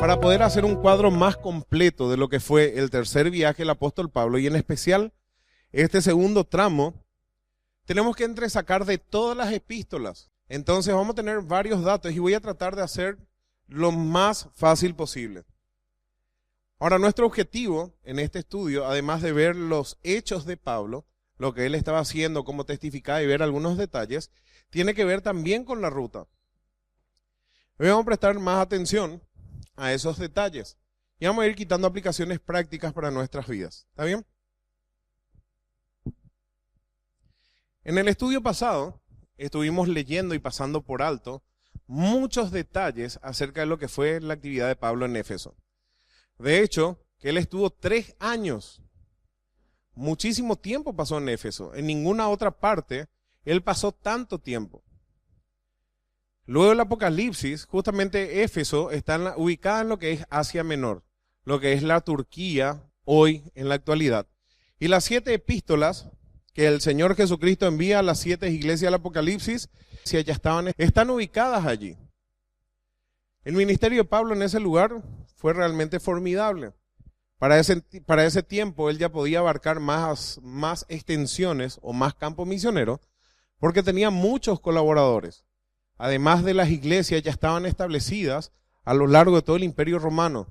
para poder hacer un cuadro más completo de lo que fue el tercer viaje del apóstol Pablo y en especial este segundo tramo, tenemos que entresacar de todas las epístolas. Entonces vamos a tener varios datos y voy a tratar de hacer lo más fácil posible. Ahora, nuestro objetivo en este estudio, además de ver los hechos de Pablo, lo que él estaba haciendo, cómo testificaba y ver algunos detalles, tiene que ver también con la ruta. Hoy vamos a prestar más atención a esos detalles y vamos a ir quitando aplicaciones prácticas para nuestras vidas. ¿Está bien? En el estudio pasado estuvimos leyendo y pasando por alto muchos detalles acerca de lo que fue la actividad de Pablo en Éfeso. De hecho, que él estuvo 3 años, muchísimo tiempo pasó en Éfeso. En ninguna otra parte él pasó tanto tiempo. Luego del Apocalipsis, justamente Éfeso está ubicada en lo que es Asia Menor, lo que es la Turquía hoy en la actualidad. Y las 7 epístolas que el Señor Jesucristo envía a las 7 iglesias del Apocalipsis, si ya están ubicadas allí. El ministerio de Pablo en ese lugar fue realmente formidable. Para ese tiempo él ya podía abarcar más extensiones o más campos misioneros porque tenía muchos colaboradores. Además de las iglesias ya estaban establecidas a lo largo de todo el imperio romano.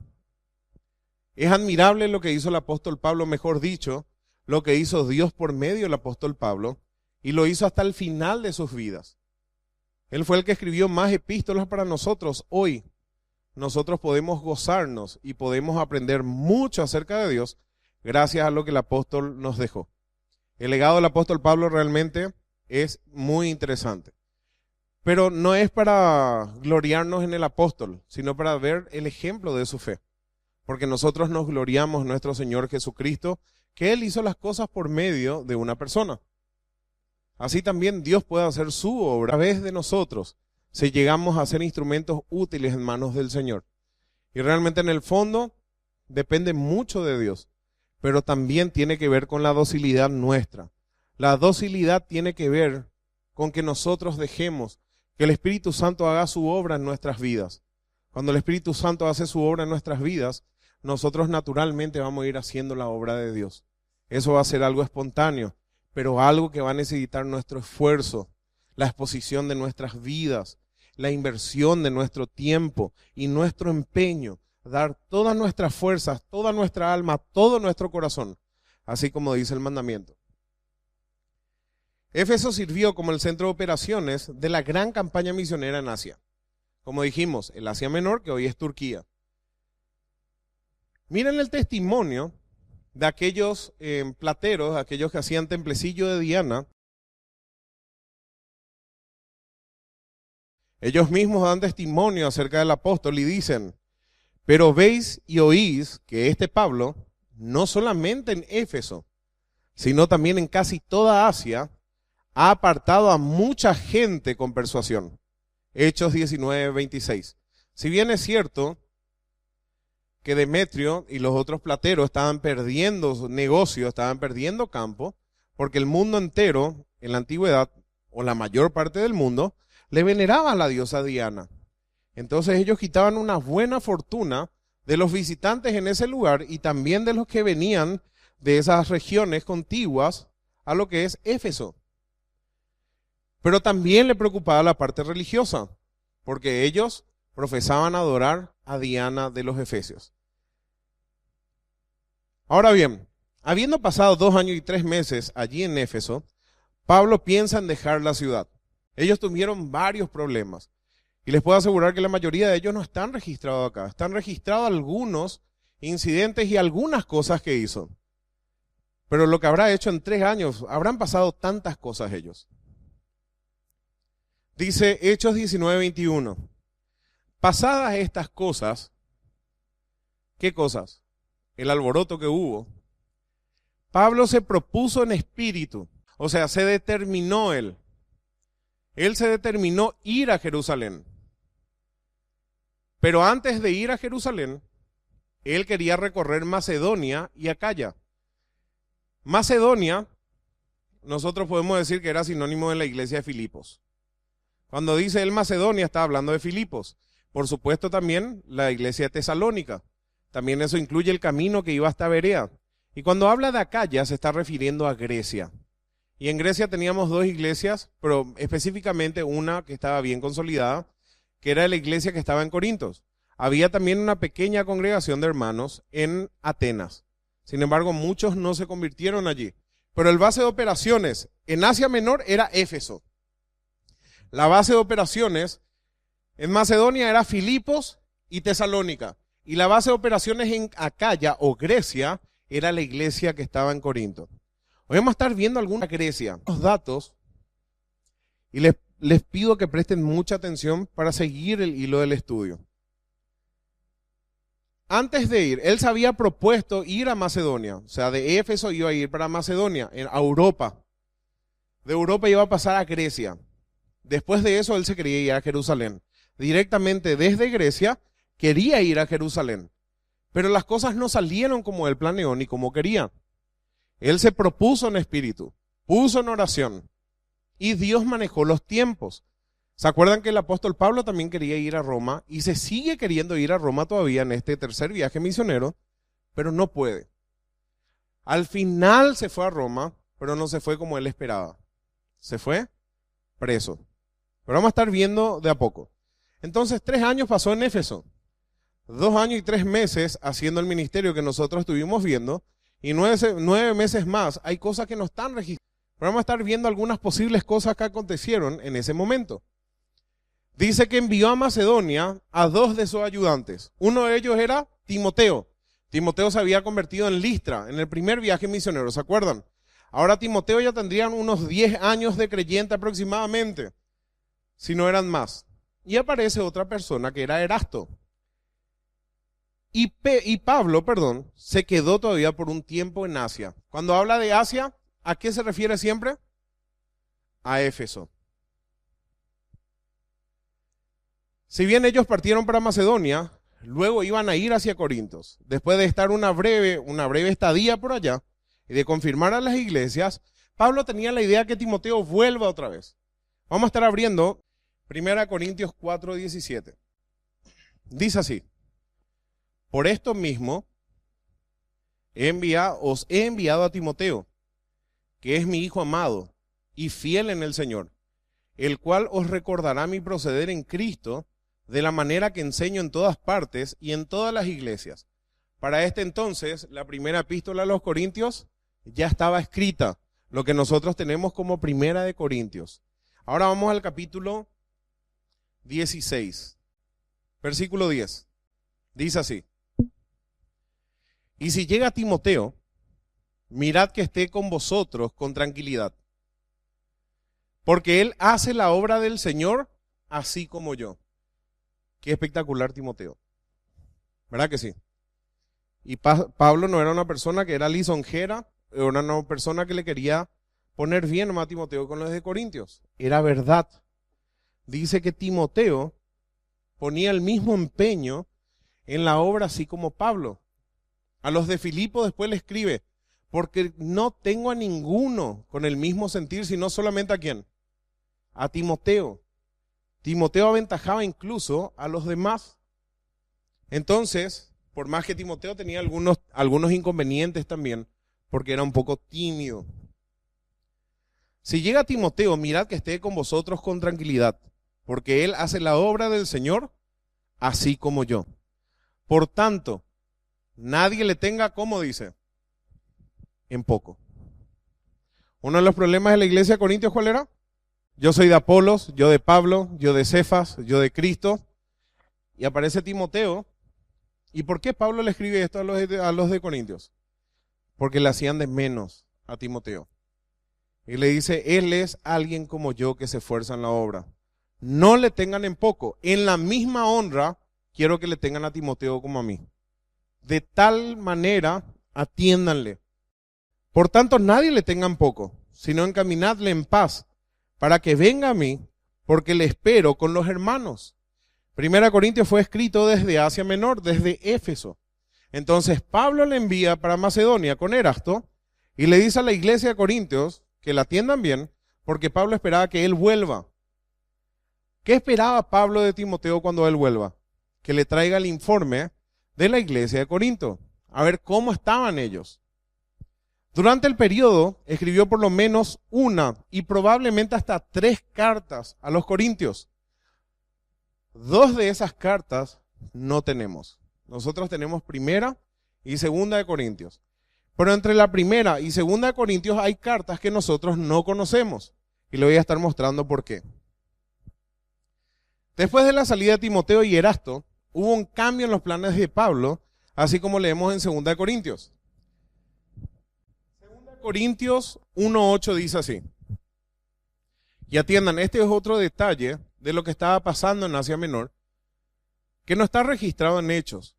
Es admirable lo que hizo el apóstol Pablo, mejor dicho, lo que hizo Dios por medio del apóstol Pablo, y lo hizo hasta el final de sus vidas. Él fue el que escribió más epístolas para nosotros. Hoy nosotros podemos gozarnos y podemos aprender mucho acerca de Dios gracias a lo que el apóstol nos dejó. El legado del apóstol Pablo realmente es muy interesante. Pero no es para gloriarnos en el apóstol, sino para ver el ejemplo de su fe. Porque nosotros nos gloriamos en nuestro Señor Jesucristo, que Él hizo las cosas por medio de una persona. Así también Dios puede hacer su obra a través de nosotros, si llegamos a ser instrumentos útiles en manos del Señor. Y realmente en el fondo depende mucho de Dios, pero también tiene que ver con la docilidad nuestra. La docilidad tiene que ver con que nosotros dejemos que el Espíritu Santo haga su obra en nuestras vidas. Cuando el Espíritu Santo hace su obra en nuestras vidas, nosotros naturalmente vamos a ir haciendo la obra de Dios. Eso va a ser algo espontáneo, pero algo que va a necesitar nuestro esfuerzo, la exposición de nuestras vidas, la inversión de nuestro tiempo y nuestro empeño, dar todas nuestras fuerzas, toda nuestra alma, todo nuestro corazón, así como dice el mandamiento. Éfeso sirvió como el centro de operaciones de la gran campaña misionera en Asia. Como dijimos, el Asia Menor, que hoy es Turquía. Miren el testimonio de aquellos plateros, aquellos que hacían templecillo de Diana. Ellos mismos dan testimonio acerca del apóstol y dicen: pero veis y oís que este Pablo, no solamente en Éfeso, sino también en casi toda Asia, ha apartado a mucha gente con persuasión. Hechos 19:26. Si bien es cierto que Demetrio y los otros plateros estaban perdiendo negocios, estaban perdiendo campo, porque el mundo entero, en la antigüedad, o la mayor parte del mundo, le veneraba a la diosa Diana. Entonces ellos quitaban una buena fortuna de los visitantes en ese lugar y también de los que venían de esas regiones contiguas a lo que es Éfeso. Pero también le preocupaba la parte religiosa, porque ellos profesaban adorar a Diana de los Efesios. Ahora bien, habiendo pasado 2 años y 3 meses allí en Éfeso, Pablo piensa en dejar la ciudad. Ellos tuvieron varios problemas, y les puedo asegurar que la mayoría de ellos no están registrados acá. Están registrados algunos incidentes y algunas cosas que hizo. Pero lo que habrá hecho en 3 años, habrán pasado tantas cosas ellos. Dice Hechos 19:21. Pasadas estas cosas, ¿qué cosas? El alboroto que hubo. Pablo se propuso en espíritu, o sea, se determinó él. Él se determinó ir a Jerusalén. Pero antes de ir a Jerusalén, él quería recorrer Macedonia y Acaya. Macedonia, nosotros podemos decir que era sinónimo de la iglesia de Filipos. Cuando dice él Macedonia, está hablando de Filipos. Por supuesto también la iglesia de Tesalónica. También eso incluye el camino que iba hasta Berea. Y cuando habla de Acaya se está refiriendo a Grecia. Y en Grecia teníamos dos iglesias, pero específicamente una que estaba bien consolidada, que era la iglesia que estaba en Corintios. Había también una pequeña congregación de hermanos en Atenas. Sin embargo, muchos no se convirtieron allí. Pero el base de operaciones en Asia Menor era Éfeso. La base de operaciones en Macedonia era Filipos y Tesalónica. Y la base de operaciones en Acaya o Grecia era la iglesia que estaba en Corinto. Hoy vamos a estar viendo alguna Grecia, los datos, y les pido que presten mucha atención para seguir el hilo del estudio. Antes de ir, él se había propuesto ir a Macedonia, o sea, de Éfeso iba a ir para Macedonia, a Europa. De Europa iba a pasar a Grecia. Después de eso, él se quería ir a Jerusalén. Directamente desde Grecia, quería ir a Jerusalén. Pero las cosas no salieron como él planeó ni como quería. Él se propuso en espíritu, puso en oración y Dios manejó los tiempos. ¿Se acuerdan que el apóstol Pablo también quería ir a Roma y se sigue queriendo ir a Roma todavía en este tercer viaje misionero, pero no puede? Al final se fue a Roma, pero no se fue como él esperaba. Se fue preso. Pero vamos a estar viendo de a poco. Entonces 3 años pasó en Éfeso. 2 años y 3 meses haciendo el ministerio que nosotros estuvimos viendo. Y 9 meses más, hay cosas que no están registradas. Pero vamos a estar viendo algunas posibles cosas que acontecieron en ese momento. Dice que envió a Macedonia a 2 de sus ayudantes. Uno de ellos era Timoteo. Timoteo se había convertido en Listra en el primer viaje misionero, ¿se acuerdan? Ahora Timoteo ya tendrían unos 10 años de creyente aproximadamente, si no eran más. Y aparece otra persona que era Erasto. Y Pablo, se quedó todavía por un tiempo en Asia. Cuando habla de Asia, ¿a qué se refiere siempre? A Éfeso. Si bien ellos partieron para Macedonia, luego iban a ir hacia Corintios. Después de estar una breve estadía por allá y de confirmar a las iglesias, Pablo tenía la idea que Timoteo vuelva otra vez. Vamos a estar abriendo 1 Corintios 4:17. Dice así: por esto mismo os he enviado a Timoteo, que es mi hijo amado y fiel en el Señor, el cual os recordará mi proceder en Cristo de la manera que enseño en todas partes y en todas las iglesias. Para este entonces, la primera epístola a los Corintios ya estaba escrita, lo que nosotros tenemos como Primera de Corintios. Ahora vamos al capítulo 16, versículo 10. Dice así: y si llega Timoteo, mirad que esté con vosotros con tranquilidad, porque él hace la obra del Señor así como yo. Qué espectacular Timoteo, ¿verdad que sí? Y Pablo no era una persona que era lisonjera, era una persona que le quería poner bien a Timoteo con los de Corintios. Era verdad. Dice que Timoteo ponía el mismo empeño en la obra así como Pablo. A los de Filipo después le escribe: porque no tengo a ninguno con el mismo sentir, sino solamente a ¿quién? A Timoteo. Timoteo aventajaba incluso a los demás. Entonces, por más que Timoteo tenía algunos inconvenientes también, porque era un poco tímido. Si llega Timoteo, mirad que esté con vosotros con tranquilidad, porque él hace la obra del Señor así como yo. Por tanto, nadie le tenga, ¿cómo dice? En poco. Uno de los problemas de la iglesia de Corintios, ¿cuál era? Yo soy de Apolos, yo de Pablo, yo de Cefas, yo de Cristo. Y aparece Timoteo. ¿Y por qué Pablo le escribe esto a los de Corintios? Porque le hacían de menos a Timoteo. Y le dice: él es alguien como yo que se esfuerza en la obra. No le tengan en poco. En la misma honra quiero que le tengan a Timoteo como a mí. De tal manera atiéndanle. Por tanto, nadie le tenga en poco, sino encaminadle en paz, para que venga a mí, porque le espero con los hermanos. 1 Corintios fue escrito desde Asia Menor, desde Éfeso. Entonces Pablo le envía para Macedonia con Erasto y le dice a la iglesia de Corintios que la atiendan bien, porque Pablo esperaba que él vuelva. ¿Qué esperaba Pablo de Timoteo cuando él vuelva? que le traiga el informe de la iglesia de Corinto, a ver cómo estaban ellos. Durante el periodo escribió por lo menos una y probablemente hasta 3 cartas a los corintios. 2 de esas cartas no tenemos. Nosotros tenemos primera y segunda de Corintios. Pero entre la primera y segunda de Corintios hay cartas que nosotros no conocemos. Y le voy a estar mostrando por qué. Después de la salida de Timoteo y Erasto, hubo un cambio en los planes de Pablo, así como leemos en segunda de Corintios. Segunda de Corintios 1:8 dice así. Y atiendan, este es otro detalle de lo que estaba pasando en Asia Menor, que no está registrado en Hechos.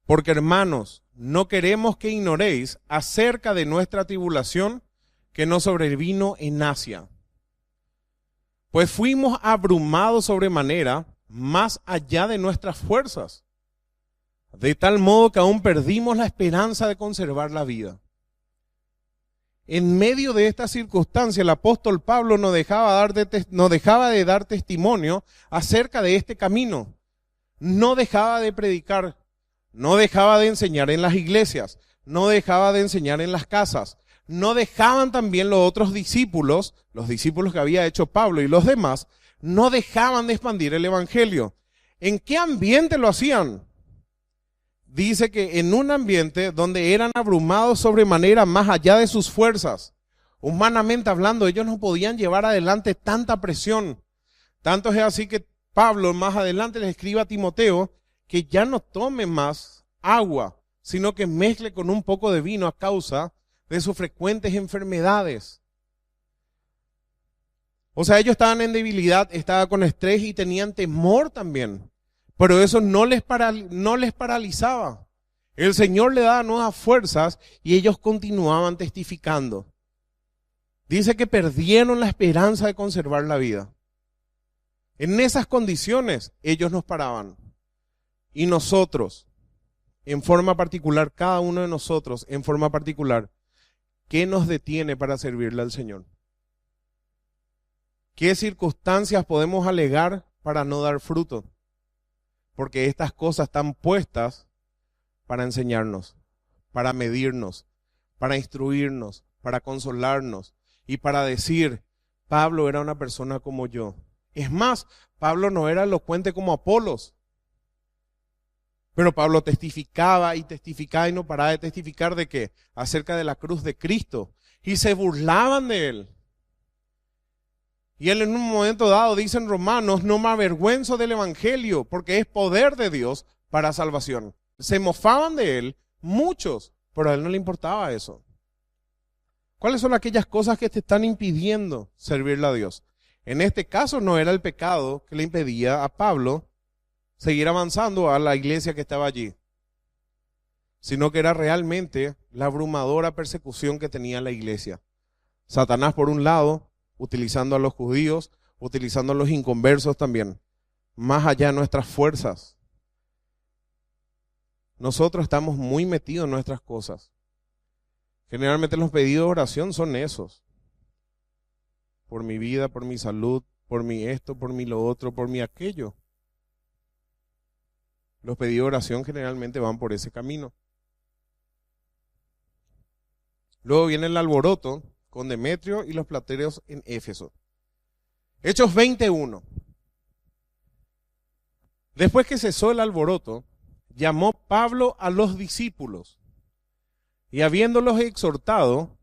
Porque hermanos, no queremos que ignoréis acerca de nuestra tribulación que nos sobrevino en Asia. Pues fuimos abrumados sobremanera, más allá de nuestras fuerzas, de tal modo que aún perdimos la esperanza de conservar la vida. En medio de esta circunstancia, el apóstol Pablo no dejaba de dar testimonio acerca de este camino. No dejaba de predicar, no dejaba de enseñar en las iglesias, no dejaba de enseñar en las casas. No dejaban también los otros discípulos, los discípulos que había hecho Pablo y los demás, no dejaban de expandir el evangelio. ¿En qué ambiente lo hacían? Dice que en un ambiente donde eran abrumados sobremanera más allá de sus fuerzas. Humanamente hablando, ellos no podían llevar adelante tanta presión. Tanto es así que Pablo más adelante le escribe a Timoteo que ya no tome más agua, sino que mezcle con un poco de vino a causa de sus frecuentes enfermedades. O sea, ellos estaban en debilidad, estaban con estrés y tenían temor también. Pero eso no les paralizaba. El Señor le daba nuevas fuerzas y ellos continuaban testificando. Dice que perdieron la esperanza de conservar la vida. En esas condiciones ellos nos paraban. Y nosotros, en forma particular, cada uno de nosotros, en forma particular, ¿qué nos detiene para servirle al Señor? ¿Qué circunstancias podemos alegar para no dar fruto? Porque estas cosas están puestas para enseñarnos, para medirnos, para instruirnos, para consolarnos y para decir, Pablo era una persona como yo. Es más, Pablo no era elocuente como Apolos, pero Pablo testificaba y no paraba de testificar ¿de qué? Acerca de la cruz de Cristo. Y se burlaban de él. Y él en un momento dado, dice en Romanos, no me avergüenzo del evangelio, porque es poder de Dios para salvación. Se mofaban de él muchos, pero a él no le importaba eso. ¿Cuáles son aquellas cosas que te están impidiendo servirle a Dios? En este caso no era el pecado que le impedía a Pablo seguir avanzando a la iglesia que estaba allí, sino que era realmente la abrumadora persecución que tenía la iglesia. Satanás por un lado, utilizando a los judíos, utilizando a los inconversos también, más allá de nuestras fuerzas. Nosotros estamos muy metidos en nuestras cosas. Generalmente los pedidos de oración son esos. Por mi vida, por mi salud, por mi esto, por mi lo otro, por mi aquello. Los pedidos de oración generalmente van por ese camino. Luego viene el alboroto con Demetrio y los plateros en Éfeso. Hechos 20:1. Después que cesó el alboroto, llamó Pablo a los discípulos y habiéndolos exhortado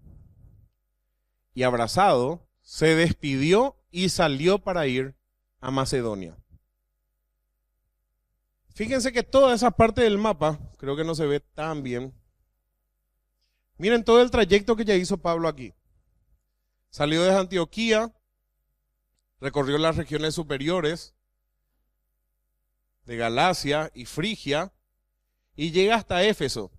y abrazado, se despidió y salió para ir a Macedonia. Fíjense que toda esa parte del mapa, creo que no se ve tan bien. Miren todo el trayecto que ya hizo Pablo aquí. Salió desde Antioquía, recorrió las regiones superiores de Galacia y Frigia y llega hasta Éfeso,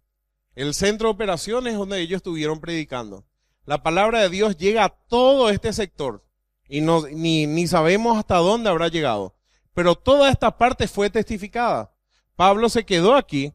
el centro de operaciones donde ellos estuvieron predicando. La palabra de Dios llega a todo este sector y ni sabemos hasta dónde habrá llegado. Pero toda esta parte fue testificada. Pablo se quedó aquí.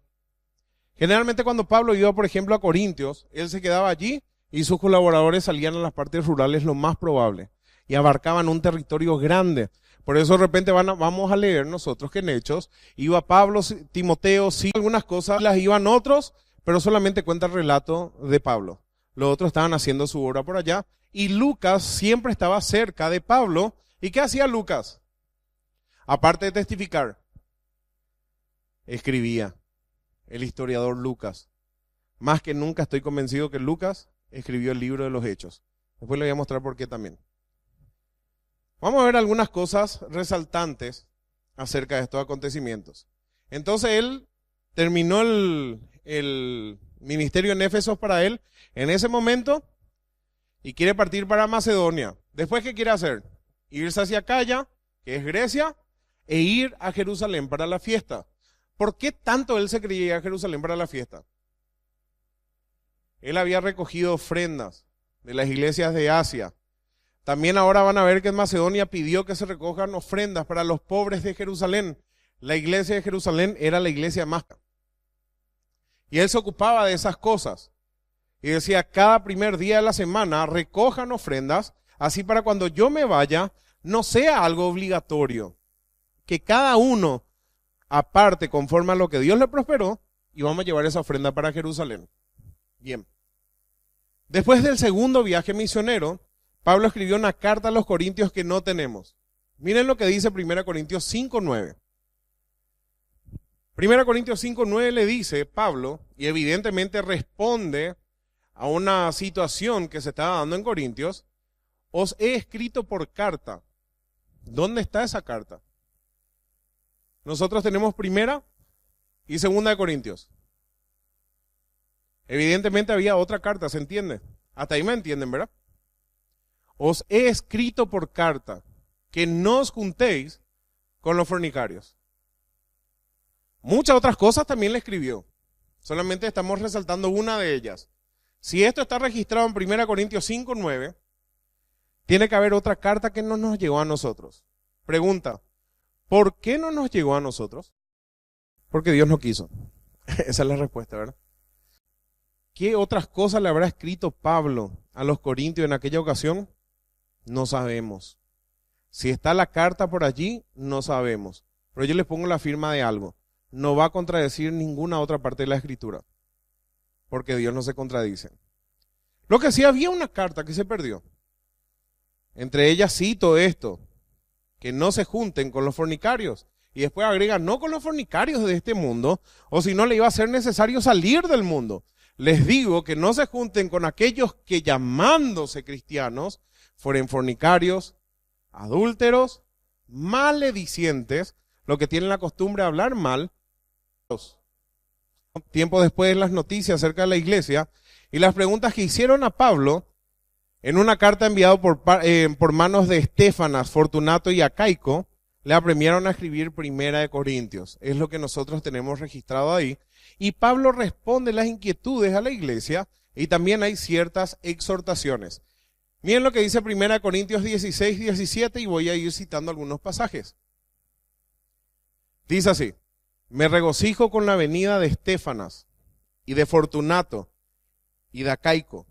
Generalmente cuando Pablo iba, por ejemplo, a Corintios, él se quedaba allí y sus colaboradores salían a las partes rurales lo más probable y abarcaban un territorio grande. Por eso de repente vamos a leer nosotros que en Hechos iba Pablo, Timoteo, sí, algunas cosas las iban otros, pero solamente cuenta el relato de Pablo. Los otros estaban haciendo su obra por allá y Lucas siempre estaba cerca de Pablo. ¿Y qué hacía Lucas? Aparte de testificar, escribía. El historiador Lucas. Más que nunca estoy convencido que Lucas escribió el libro de los Hechos. Después le voy a mostrar por qué también. Vamos a ver algunas cosas resaltantes acerca de estos acontecimientos. Entonces él terminó el ministerio en Éfeso para él en ese momento y quiere partir para Macedonia. Después, ¿qué quiere hacer? Irse hacia Acaya, que es Grecia, e ir a Jerusalén para la fiesta. ¿Por qué tanto él se quería ir a Jerusalén para la fiesta? Él había recogido ofrendas de las iglesias de Asia. También ahora van a ver que en Macedonia pidió que se recojan ofrendas para los pobres de Jerusalén. La iglesia de Jerusalén era la iglesia más. Y él se ocupaba de esas cosas. Y decía, cada primer día de la semana recojan ofrendas, así para cuando yo me vaya, no sea algo obligatorio. Que cada uno aparte conforme a lo que Dios le prosperó y vamos a llevar esa ofrenda para Jerusalén. Bien. Después del segundo viaje misionero, Pablo escribió una carta a los corintios que no tenemos. Miren lo que dice 1 Corintios 5:9. 1 Corintios 5:9 le dice Pablo, y evidentemente responde a una situación que se estaba dando en Corintios, os he escrito por carta. ¿Dónde está esa carta? Nosotros tenemos 1 y 2 de Corintios. Evidentemente había otra carta, ¿se entiende? Hasta ahí me entienden, ¿verdad? Os he escrito por carta que no os juntéis con los fornicarios. Muchas otras cosas también le escribió. Solamente estamos resaltando una de ellas. Si esto está registrado en 1 Corintios 5:9, tiene que haber otra carta que no nos llegó a nosotros. Pregunta, ¿por qué no nos llegó a nosotros? Porque Dios no quiso. Esa es la respuesta, ¿verdad? ¿Qué otras cosas le habrá escrito Pablo a los corintios en aquella ocasión? No sabemos. Si está la carta por allí, no sabemos. Pero yo les pongo la firma de algo. No va a contradecir ninguna otra parte de la Escritura. Porque Dios no se contradice. Lo que sí, había una carta que se perdió. Entre ellas cito esto. Que no se junten con los fornicarios. Y después agrega, no con los fornicarios de este mundo, o si no le iba a ser necesario salir del mundo. Les digo que no se junten con aquellos que llamándose cristianos fueren fornicarios, adúlteros, maledicientes, lo que tienen la costumbre de hablar mal. Tiempo después las noticias acerca de la iglesia y las preguntas que hicieron a Pablo en una carta enviada por manos de Estéfanas, Fortunato y Acaico, le apremiaron a escribir 1 de Corintios. Es lo que nosotros tenemos registrado ahí. Y Pablo responde las inquietudes a la iglesia y también hay ciertas exhortaciones. Miren lo que dice 1 Corintios 16, 17 y voy a ir citando algunos pasajes. Dice así, me regocijo con la venida de Estéfanas y de Fortunato y de Acaico.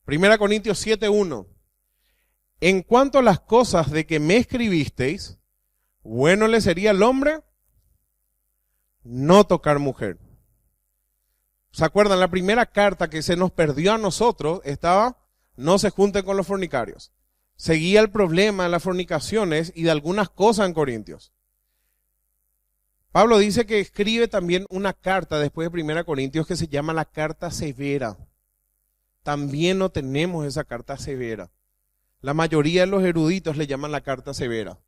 1 Corintios 7:1. En cuanto a las cosas de que me escribisteis, bueno le sería al hombre no tocar mujer. ¿Se acuerdan? La primera carta que se nos perdió a nosotros estaba, no se junten con los fornicarios. Seguía el problema de las fornicaciones y de algunas cosas en Corintios. Pablo dice que escribe también una carta después de 1 Corintios que se llama la carta severa. También no tenemos esa carta severa. La mayoría de los eruditos le llaman la carta severa,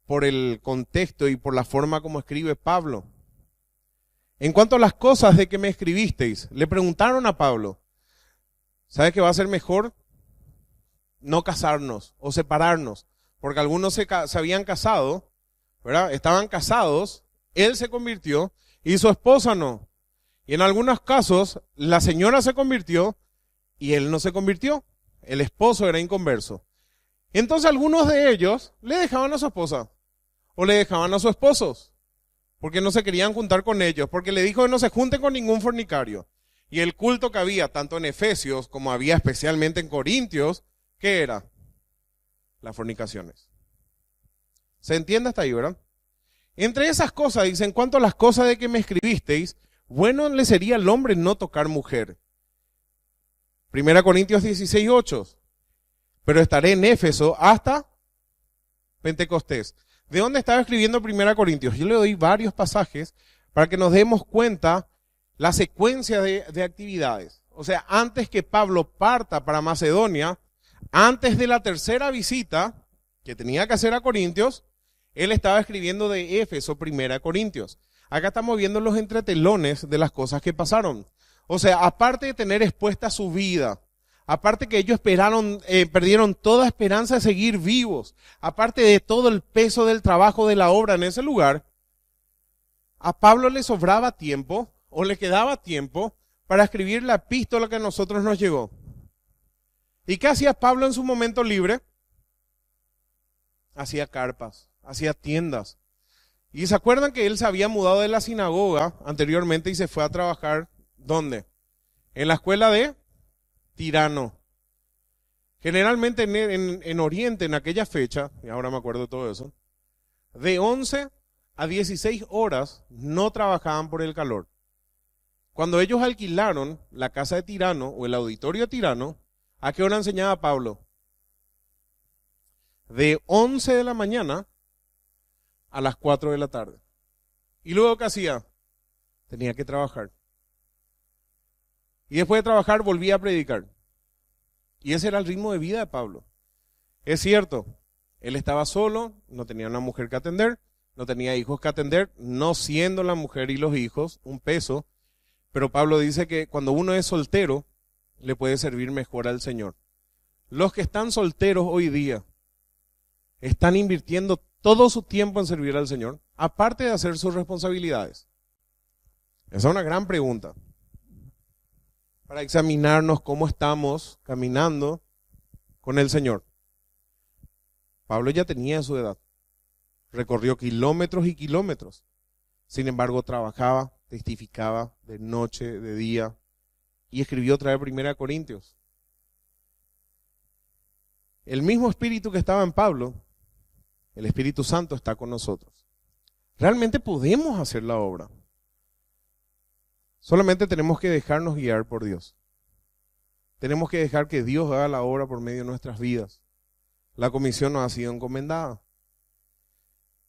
por el contexto y por la forma como escribe Pablo. En cuanto a las cosas de que me escribisteis, le preguntaron a Pablo, ¿sabes que va a ser mejor no casarnos o separarnos? Porque algunos se habían casado, ¿verdad? Estaban casados, él se convirtió y su esposa no. Y en algunos casos, la señora se convirtió y él no se convirtió. El esposo era inconverso. Entonces algunos de ellos le dejaban a su esposa o le dejaban a sus esposos porque no se querían juntar con ellos, porque le dijo que no se junten con ningún fornicario. Y el culto que había tanto en Efesios como había especialmente en Corintios, ¿qué era? Las fornicaciones. ¿Se entiende hasta ahí, verdad? Entre esas cosas, dice, en cuanto a las cosas de que me escribisteis, bueno le sería al hombre no tocar mujer. 1 Corintios 16:8. Pero estaré en Éfeso hasta Pentecostés. ¿De dónde estaba escribiendo 1 Corintios? Yo le doy varios pasajes para que nos demos cuenta la secuencia de actividades. O sea, antes que Pablo parta para Macedonia, antes de la tercera visita que tenía que hacer a Corintios, él estaba escribiendo de Éfeso, 1 Corintios. Acá estamos viendo los entretelones de las cosas que pasaron. O sea, aparte de tener expuesta su vida, aparte que ellos perdieron toda esperanza de seguir vivos, aparte de todo el peso del trabajo de la obra en ese lugar, a Pablo le sobraba tiempo o le quedaba tiempo para escribir la epístola que a nosotros nos llegó. ¿Y qué hacía Pablo en su momento libre? Hacía carpas, hacía tiendas. Y se acuerdan que él se había mudado de la sinagoga anteriormente y se fue a trabajar, ¿dónde? En la escuela de Tirano. Generalmente en Oriente, en aquella fecha, y ahora me acuerdo de todo eso, de 11 a 16 horas no trabajaban por el calor. Cuando ellos alquilaron la casa de Tirano o el auditorio de Tirano, ¿a qué hora enseñaba Pablo? De 11 de la mañana a las 4 de la tarde. ¿Y luego qué hacía? Tenía que trabajar. Y después de trabajar volvía a predicar. Y ese era el ritmo de vida de Pablo. Es cierto, él estaba solo, no tenía una mujer que atender, no tenía hijos que atender, no siendo la mujer y los hijos un peso, pero Pablo dice que cuando uno es soltero, le puede servir mejor al Señor. Los que están solteros hoy día, están invirtiendo todo su tiempo en servir al Señor, aparte de hacer sus responsabilidades. Esa es una gran pregunta. Para examinarnos cómo estamos caminando con el Señor. Pablo ya tenía su edad. Recorrió kilómetros y kilómetros. Sin embargo, trabajaba, testificaba de noche, de día, y escribió otra vez 1 Corintios. El mismo espíritu que estaba en Pablo, el Espíritu Santo está con nosotros. Realmente podemos hacer la obra. Solamente tenemos que dejarnos guiar por Dios. Tenemos que dejar que Dios haga la obra por medio de nuestras vidas. La comisión nos ha sido encomendada.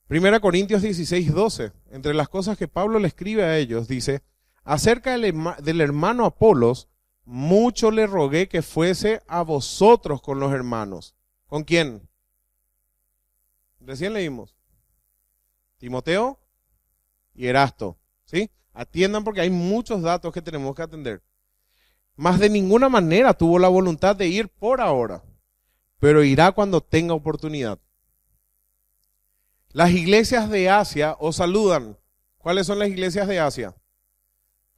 1 Corintios 16:12, entre las cosas que Pablo le escribe a ellos, dice, acerca del hermano Apolos, mucho le rogué que fuese a vosotros con los hermanos. ¿Con quién? Recién leímos. Timoteo y Erasto, ¿sí? Atiendan porque hay muchos datos que tenemos que atender. Mas de ninguna manera tuvo la voluntad de ir por ahora, pero irá cuando tenga oportunidad. Las iglesias de Asia os saludan. ¿Cuáles son las iglesias de Asia?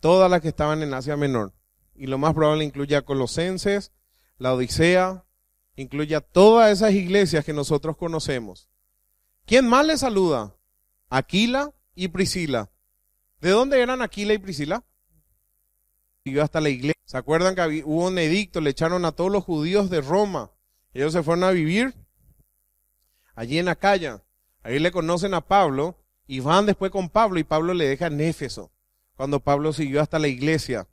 Todas las que estaban en Asia Menor. Y lo más probable incluye a Colosenses, la Odisea, incluye a todas esas iglesias que nosotros conocemos. ¿Quién más les saluda? Aquila y Priscila. ¿De dónde eran Aquila y Priscila? Siguió hasta la iglesia. ¿Se acuerdan que hubo un edicto? Le echaron a todos los judíos de Roma. Ellos se fueron a vivir allí en Acaya. Ahí le conocen a Pablo y van después con Pablo y Pablo le deja en Éfeso. Cuando Pablo siguió hasta la iglesia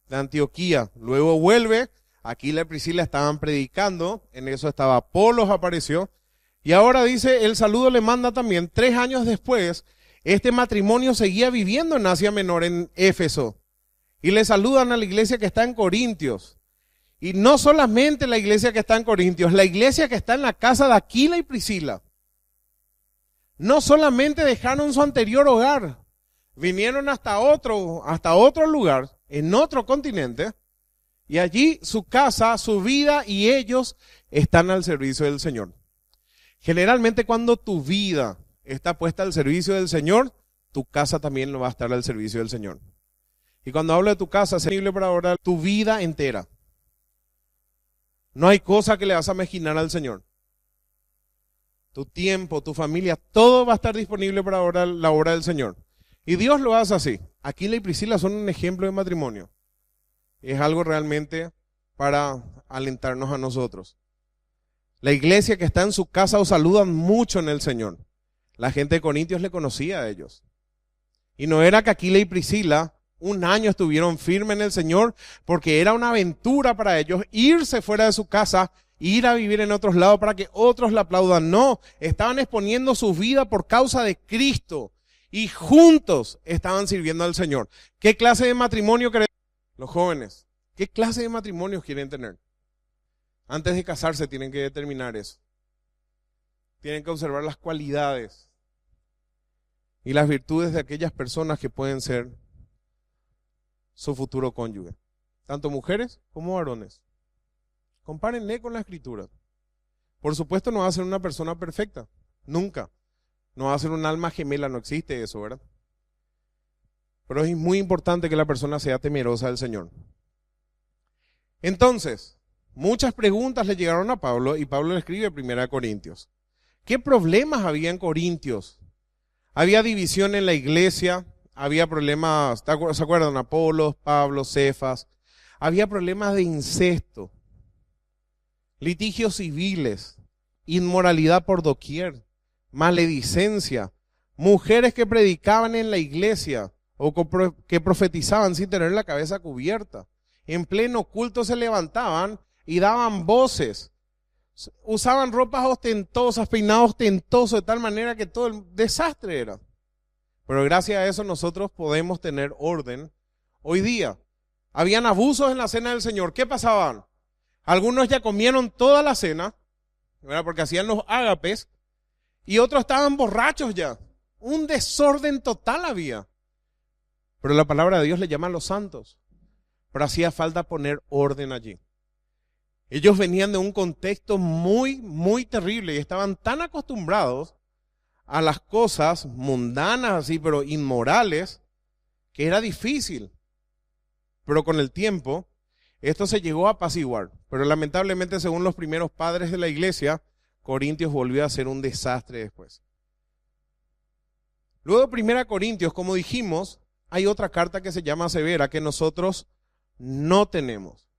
de Antioquía. Luego vuelve. Aquila y Priscila estaban predicando. En eso estaba Apolos, apareció. Y ahora dice, el saludo le manda también 3 años después. Este matrimonio seguía viviendo en Asia Menor, en Éfeso. Y le saludan a la iglesia que está en Corintios. Y no solamente la iglesia que está en Corintios, la iglesia que está en la casa de Aquila y Priscila. No solamente dejaron su anterior hogar, vinieron hasta otro lugar, en otro continente, y allí su casa, su vida y ellos están al servicio del Señor. Generalmente cuando tu vida está puesta al servicio del Señor, tu casa también lo va a estar al servicio del Señor. Y cuando hablo de tu casa, es posible para orar tu vida entera. No hay cosa que le vas a imaginar al Señor. Tu tiempo, tu familia, todo va a estar disponible para orar la obra del Señor. Y Dios lo hace así. Aquila y Priscila son un ejemplo de matrimonio. Es algo realmente para alentarnos a nosotros. La iglesia que está en su casa os saludan mucho en el Señor. La gente de Corintios le conocía a ellos. Y no era que Aquila y Priscila un año estuvieron firmes en el Señor, porque era una aventura para ellos irse fuera de su casa, ir a vivir en otros lados para que otros la aplaudan. No, estaban exponiendo su vida por causa de Cristo y juntos estaban sirviendo al Señor. ¿Qué clase de matrimonio quieren los jóvenes? ¿Qué clase de matrimonios quieren tener? Antes de casarse tienen que determinar eso. Tienen que observar las cualidades y las virtudes de aquellas personas que pueden ser su futuro cónyuge. Tanto mujeres como varones. Compárenle con la Escritura. Por supuesto no va a ser una persona perfecta. Nunca. No va a ser un alma gemela, no existe eso, ¿verdad? Pero es muy importante que la persona sea temerosa del Señor. Entonces, muchas preguntas le llegaron a Pablo y Pablo le escribe 1 Corintios. ¿Qué problemas había en Corintios? Había división en la iglesia, había problemas, ¿se acuerdan? Apolos, Pablo, Cefas. Había problemas de incesto, litigios civiles, inmoralidad por doquier, maledicencia, mujeres que predicaban en la iglesia o que profetizaban sin tener la cabeza cubierta. En pleno culto se levantaban y daban voces. Usaban ropas ostentosas, peinados ostentosos, de tal manera que todo el desastre era. Pero gracias a eso nosotros podemos tener orden hoy día. Habían abusos en la cena del Señor. ¿Qué pasaban? Algunos ya comieron toda la cena, ¿verdad? Porque hacían los ágapes, y otros estaban borrachos ya. Un desorden total había. Pero la palabra de Dios le llama a los santos. Pero hacía falta poner orden allí. Ellos venían de un contexto muy, muy terrible y estaban tan acostumbrados a las cosas mundanas, así, pero inmorales, que era difícil. Pero con el tiempo, esto se llegó a apaciguar. Pero lamentablemente, según los primeros padres de la iglesia, Corintios volvió a ser un desastre después. Luego, 1 Corintios, como dijimos, hay otra carta que se llama severa, que nosotros no tenemos.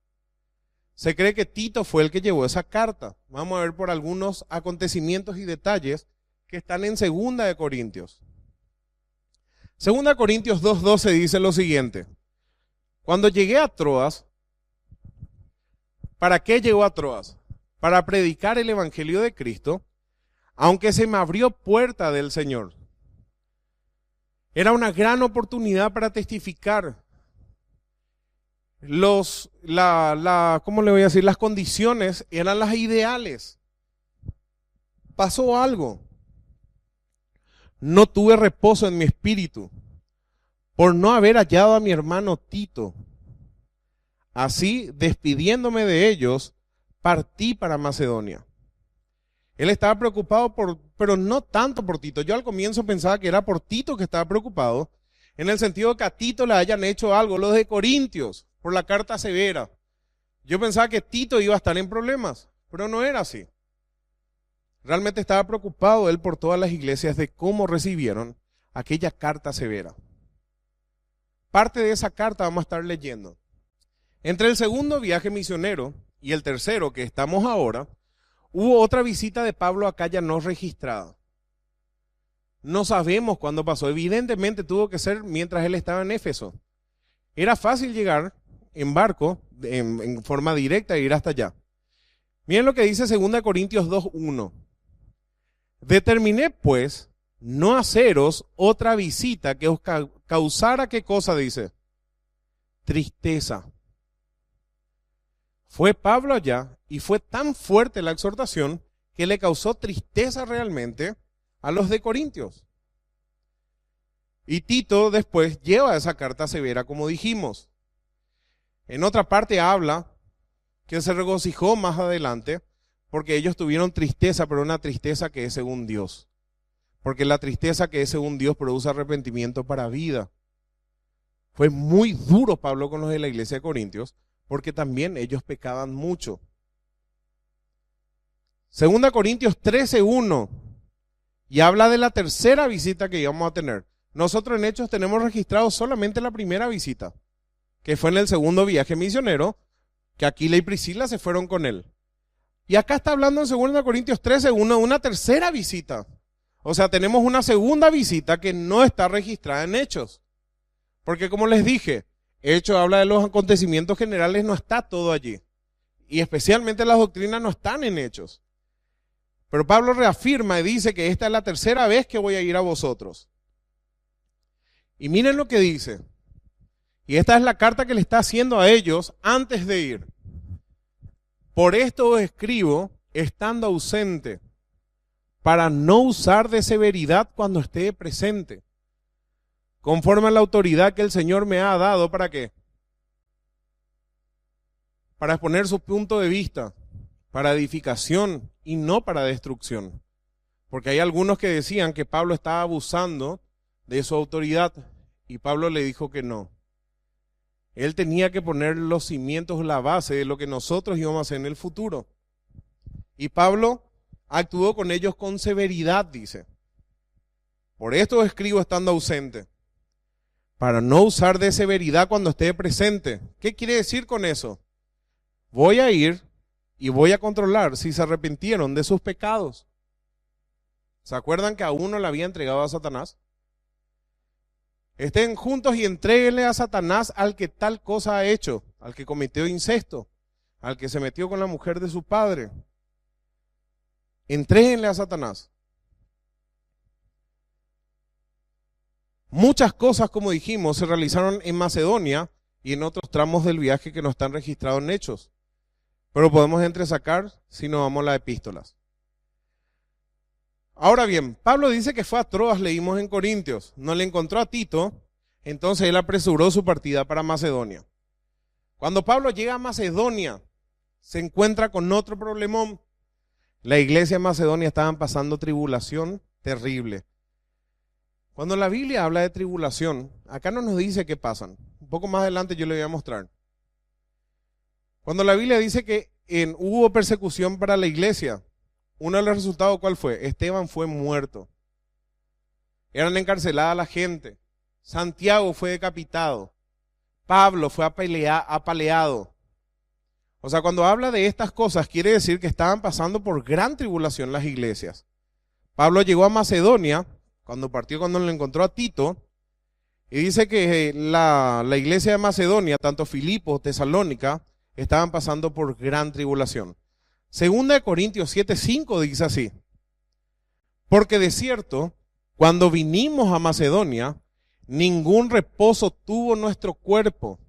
Se cree que Tito fue el que llevó esa carta. Vamos a ver por algunos acontecimientos y detalles que están en 2 Corintios. 2 Corintios 2:12 dice lo siguiente. Cuando llegué a Troas, ¿para qué llegó a Troas? Para predicar el evangelio de Cristo, aunque se me abrió puerta del Señor. Era una gran oportunidad para testificar. ¿Cómo le voy a decir? Las condiciones eran las ideales. Pasó algo. No tuve reposo en mi espíritu por no haber hallado a mi hermano Tito. Así, despidiéndome de ellos, partí para Macedonia. Él estaba preocupado pero no tanto por Tito. Yo al comienzo pensaba que era por Tito que estaba preocupado, en el sentido de que a Tito le hayan hecho algo, los de Corintios, por la carta severa. Yo pensaba que Tito iba a estar en problemas, pero no era así. Realmente estaba preocupado él por todas las iglesias de cómo recibieron aquella carta severa. Parte de esa carta vamos a estar leyendo. Entre el segundo viaje misionero y el tercero que estamos ahora, hubo otra visita de Pablo acá ya no registrada. No sabemos cuándo pasó. Evidentemente tuvo que ser mientras él estaba en Éfeso. Era fácil llegar en barco, en forma directa, e ir hasta allá. Miren lo que dice 2 Corintios 2:1. Determiné, pues, no haceros otra visita que os causara, ¿qué cosa dice? Tristeza. Fue Pablo allá y fue tan fuerte la exhortación que le causó tristeza realmente a los de Corintios. Y Tito después lleva esa carta severa, como dijimos. En otra parte habla que se regocijó más adelante porque ellos tuvieron tristeza, pero una tristeza que es según Dios. Porque la tristeza que es según Dios produce arrepentimiento para vida. Fue muy duro Pablo con los de la iglesia de Corintios, porque también ellos pecaban mucho. 2 Corintios 13:1, y habla de la tercera visita que íbamos a tener. Nosotros en Hechos tenemos registrado solamente la primera visita, que fue en el segundo viaje misionero, que Aquila y Priscila se fueron con él. Y acá está hablando en 2 Corintios 13:1 de una tercera visita. O sea, tenemos una segunda visita que no está registrada en Hechos. Porque como les dije, Hechos habla de los acontecimientos generales, no está todo allí. Y especialmente las doctrinas no están en Hechos. Pero Pablo reafirma y dice que esta es la tercera vez que voy a ir a vosotros. Y miren lo que dice. Y esta es la carta que le está haciendo a ellos antes de ir. Por esto os escribo, estando ausente, para no usar de severidad cuando esté presente, conforme a la autoridad que el Señor me ha dado. ¿Para qué? Para exponer su punto de vista, para edificación y no para destrucción. Porque hay algunos que decían que Pablo estaba abusando de su autoridad y Pablo le dijo que no. Él tenía que poner los cimientos, la base de lo que nosotros íbamos a hacer en el futuro. Y Pablo actuó con ellos con severidad, dice. Por esto escribo estando ausente, para no usar de severidad cuando esté presente. ¿Qué quiere decir con eso? Voy a ir y voy a controlar si se arrepintieron de sus pecados. ¿Se acuerdan que a uno le había entregado a Satanás? Estén juntos y entréguenle a Satanás al que tal cosa ha hecho, al que cometió incesto, al que se metió con la mujer de su padre. Entréguenle a Satanás. Muchas cosas, como dijimos, se realizaron en Macedonia y en otros tramos del viaje que no están registrados en Hechos. Pero podemos entresacar si no vamos a las epístolas. Ahora bien, Pablo dice que fue a Troas, leímos en Corintios, no le encontró a Tito, entonces él apresuró su partida para Macedonia. Cuando Pablo llega a Macedonia, se encuentra con otro problemón. La iglesia de Macedonia estaban pasando tribulación terrible. Cuando la Biblia habla de tribulación, acá no nos dice qué pasan. Un poco más adelante yo le voy a mostrar. Cuando la Biblia dice que hubo persecución para la iglesia, uno de los resultados, ¿cuál fue? Esteban fue muerto. Eran encarcelada la gente. Santiago fue decapitado. Pablo fue apaleado. O sea, cuando habla de estas cosas, quiere decir que estaban pasando por gran tribulación las iglesias. Pablo llegó a Macedonia, cuando le encontró a Tito, y dice que la iglesia de Macedonia, tanto Filipos, Tesalónica, estaban pasando por gran tribulación. Segunda de Corintios 7:5 dice así: porque de cierto, cuando vinimos a Macedonia, ningún reposo tuvo nuestro cuerpo,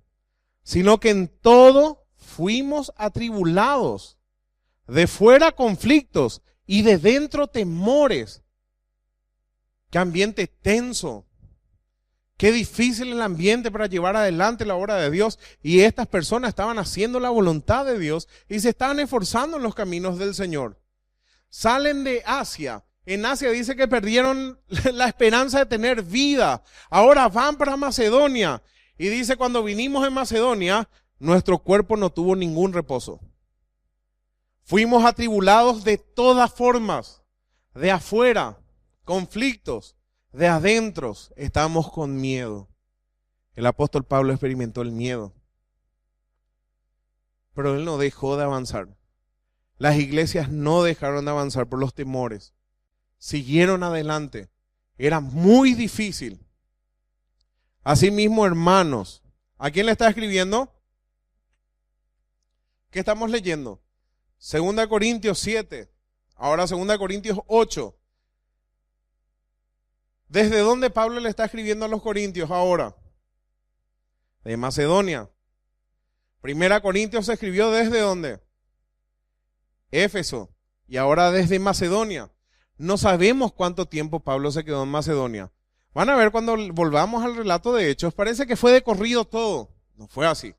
sino que en todo fuimos atribulados, de fuera conflictos y de dentro temores. Qué ambiente tenso. Qué difícil el ambiente para llevar adelante la obra de Dios. Y estas personas estaban haciendo la voluntad de Dios y se estaban esforzando en los caminos del Señor. Salen de Asia. En Asia dice que perdieron la esperanza de tener vida. Ahora van para Macedonia. Y dice, cuando vinimos en Macedonia, nuestro cuerpo no tuvo ningún reposo. Fuimos atribulados de todas formas. De afuera, conflictos. De adentro, estamos con miedo. El apóstol Pablo experimentó el miedo. Pero él no dejó de avanzar. Las iglesias no dejaron de avanzar por los temores. Siguieron adelante. Era muy difícil. Asimismo, hermanos, ¿a quién le está escribiendo? ¿Qué estamos leyendo? 2 Corintios 7, ahora 2 Corintios 8. ¿Desde dónde Pablo le está escribiendo a los corintios ahora? De Macedonia. 1 Corintios se escribió ¿desde dónde? Éfeso. Y ahora desde Macedonia. No sabemos cuánto tiempo Pablo se quedó en Macedonia. Van a ver cuando volvamos al relato de Hechos, parece que fue de corrido todo. No fue así.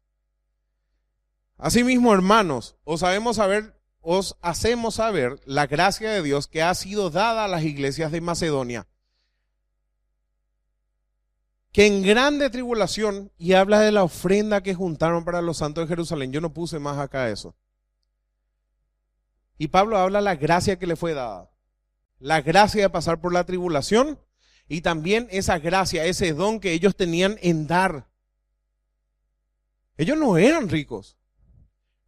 Asimismo, hermanos, os hacemos saber la gracia de Dios que ha sido dada a las iglesias de Macedonia. Que en grande tribulación, y habla de la ofrenda que juntaron para los santos de Jerusalén. Yo no puse más acá eso. Y Pablo habla de la gracia que le fue dada. La gracia de pasar por la tribulación y también esa gracia, ese don que ellos tenían en dar. Ellos no eran ricos,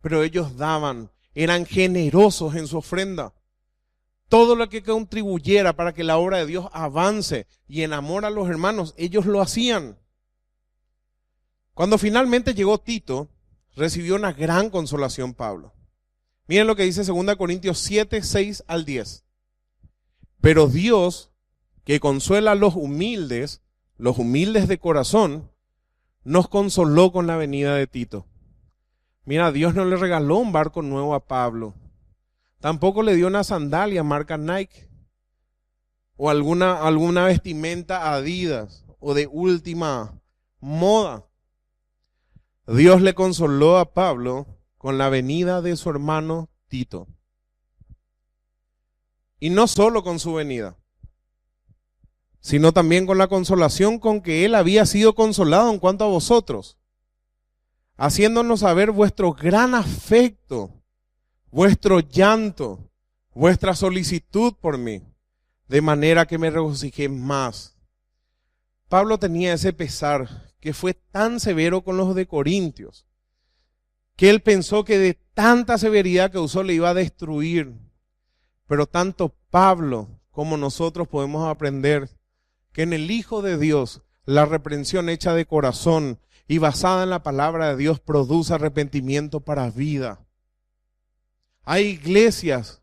pero ellos daban, eran generosos en su ofrenda. Todo lo que contribuyera para que la obra de Dios avance y enamore a los hermanos, ellos lo hacían. Cuando finalmente llegó Tito, recibió una gran consolación Pablo. Miren lo que dice 2 Corintios 7, 6 al 10. Pero Dios, que consuela a los humildes de corazón, nos consoló con la venida de Tito. Mira, Dios no le regaló un barco nuevo a Pablo. Tampoco le dio una sandalia marca Nike o alguna vestimenta Adidas o de última moda. Dios le consoló a Pablo con la venida de su hermano Tito. Y no solo con su venida, sino también con la consolación con que él había sido consolado en cuanto a vosotros, haciéndonos saber vuestro gran afecto, vuestro llanto, vuestra solicitud por mí, de manera que me regocijé más. Pablo tenía ese pesar que fue tan severo con los de Corintios, que él pensó que de tanta severidad que usó le iba a destruir. Pero tanto Pablo como nosotros podemos aprender que en el Hijo de Dios la reprensión hecha de corazón y basada en la palabra de Dios produce arrepentimiento para vida. Hay iglesias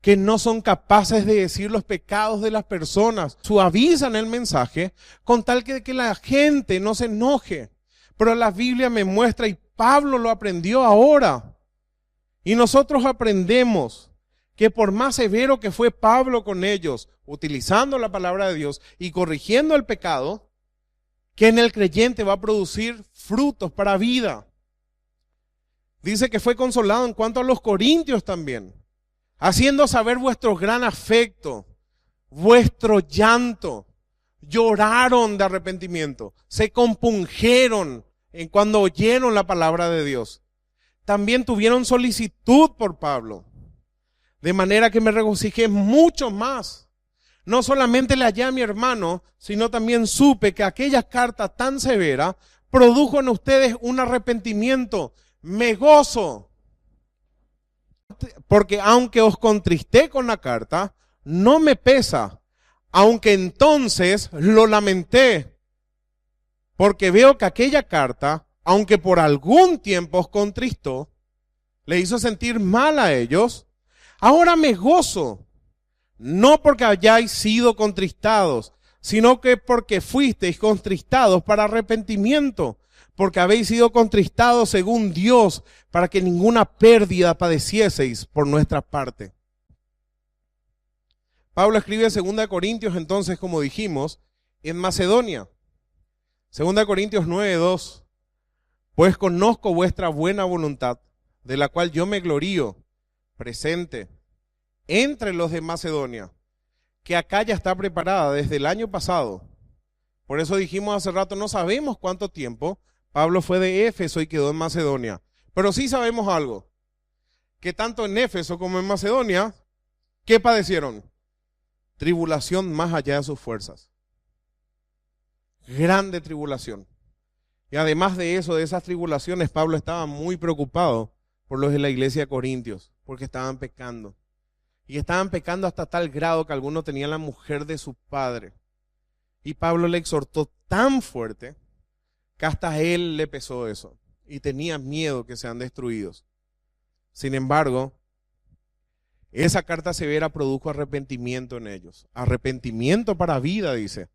que no son capaces de decir los pecados de las personas, suavizan el mensaje con tal que la gente no se enoje. Pero la Biblia me muestra, y Pablo lo aprendió ahora, y nosotros aprendemos que por más severo que fue Pablo con ellos, utilizando la palabra de Dios y corrigiendo el pecado, que en el creyente va a producir frutos para vida. Dice que fue consolado en cuanto a los corintios también, haciendo saber vuestro gran afecto, vuestro llanto. Lloraron de arrepentimiento, se compungieron en cuando oyeron la palabra de Dios. También tuvieron solicitud por Pablo, de manera que me regocijé mucho más. No solamente le hallé a mi hermano, sino también supe que aquella carta tan severa produjo en ustedes un arrepentimiento. Me gozo, porque aunque os contristé con la carta, no me pesa, aunque entonces lo lamenté, porque veo que aquella carta, aunque por algún tiempo os contristó, le hizo sentir mal a ellos, ahora me gozo, no porque hayáis sido contristados, sino que porque fuisteis contristados para arrepentimiento, porque habéis sido contristados según Dios, para que ninguna pérdida padecieseis por nuestra parte. Pablo escribe 2 Corintios entonces, como dijimos, en Macedonia. 2 Corintios 9:2. Pues conozco vuestra buena voluntad, de la cual yo me glorío, presente, entre los de Macedonia, que acá ya está preparada desde el año pasado. Por eso dijimos hace rato, no sabemos cuánto tiempo Pablo fue de Éfeso y quedó en Macedonia. Pero sí sabemos algo, que tanto en Éfeso como en Macedonia, ¿qué padecieron? Tribulación más allá de sus fuerzas. Grande tribulación. Y además de eso, de esas tribulaciones, Pablo estaba muy preocupado por los de la iglesia de Corintios, porque estaban pecando. Y estaban pecando hasta tal grado que algunos tenían la mujer de su padre. Y Pablo le exhortó tan fuerte que hasta a él le pesó eso. Y tenía miedo que sean destruidos. Sin embargo, esa carta severa produjo arrepentimiento en ellos. Arrepentimiento para vida, dice.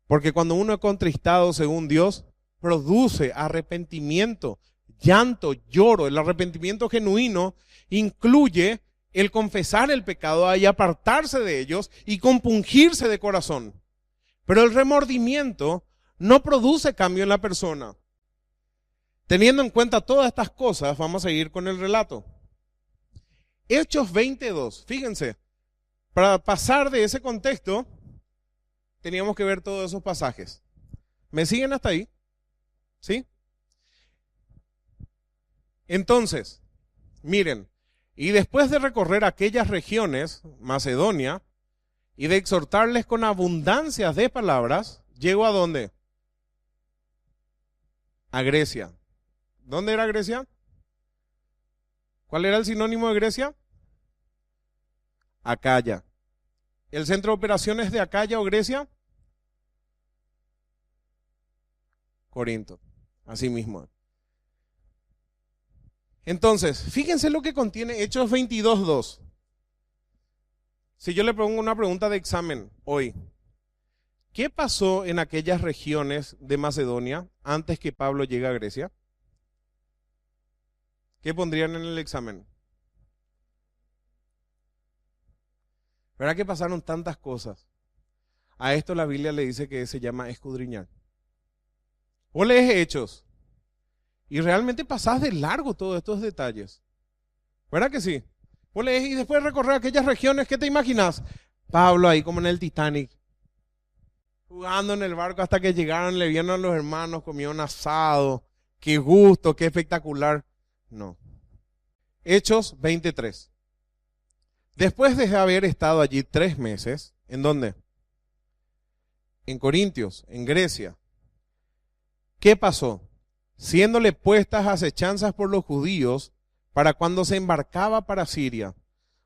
Porque cuando uno es contristado según Dios, produce arrepentimiento, llanto, lloro. El arrepentimiento genuino incluye el confesar el pecado y apartarse de ellos y compungirse de corazón. Pero el remordimiento no produce cambio en la persona. Teniendo en cuenta todas estas cosas, vamos a seguir con el relato. Hechos 22, fíjense, para pasar de ese contexto, teníamos que ver todos esos pasajes. ¿Me siguen hasta ahí? ¿Sí? Entonces, miren, y después de recorrer aquellas regiones, Macedonia, y de exhortarles con abundancias de palabras, ¿llegó a dónde? A Grecia. ¿Dónde era Grecia? ¿Cuál era el sinónimo de Grecia? Acaya. ¿El centro de operaciones de Acaya o Grecia? Corinto. Así mismo. Entonces, fíjense lo que contiene Hechos 22:2. Si yo le pongo una pregunta de examen hoy, ¿qué pasó en aquellas regiones de Macedonia antes que Pablo llegue a Grecia? ¿Qué pondrían en el examen? ¿Verdad que pasaron tantas cosas? A esto la Biblia le dice que se llama escudriñar. Vos lees Hechos y realmente pasás de largo todos estos detalles. ¿Verdad que sí? Vos lees y después recorrer aquellas regiones, ¿qué te imaginas? Pablo ahí como en el Titanic, jugando en el barco hasta que llegaron, le vieron a los hermanos, comieron asado, qué gusto, qué espectacular. No. Hechos 23. Después de haber estado allí 3 meses, ¿en dónde? En Corintios, en Grecia. ¿Qué pasó? Siéndole puestas acechanzas por los judíos para cuando se embarcaba para Siria.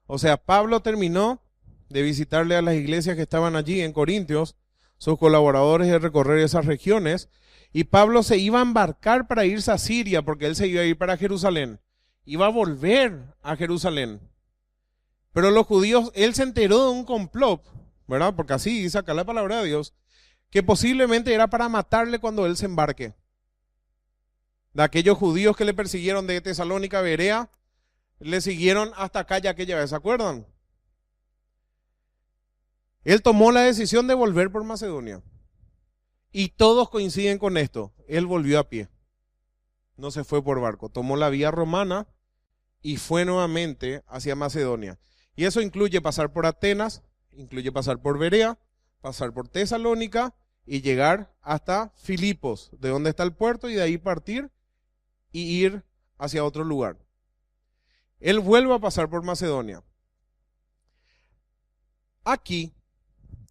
O sea, Pablo terminó de visitarle a las iglesias que estaban allí en Corintios, sus colaboradores de recorrer esas regiones, y Pablo se iba a embarcar para irse a Siria porque él se iba a ir para Jerusalén. Iba a volver a Jerusalén. Pero los judíos, él se enteró de un complot, ¿verdad? Porque así dice acá la palabra de Dios, que posiblemente era para matarle cuando él se embarque. De aquellos judíos que le persiguieron de Tesalónica a Berea, le siguieron hasta acá ya aquella vez, ¿se acuerdan? Él tomó la decisión de volver por Macedonia. Y todos coinciden con esto. Él volvió a pie. No se fue por barco. Tomó la vía romana y fue nuevamente hacia Macedonia. Y eso incluye pasar por Atenas, incluye pasar por Berea, pasar por Tesalónica y llegar hasta Filipos, de donde está el puerto, y de ahí partir y ir hacia otro lugar. Él vuelve a pasar por Macedonia. Aquí,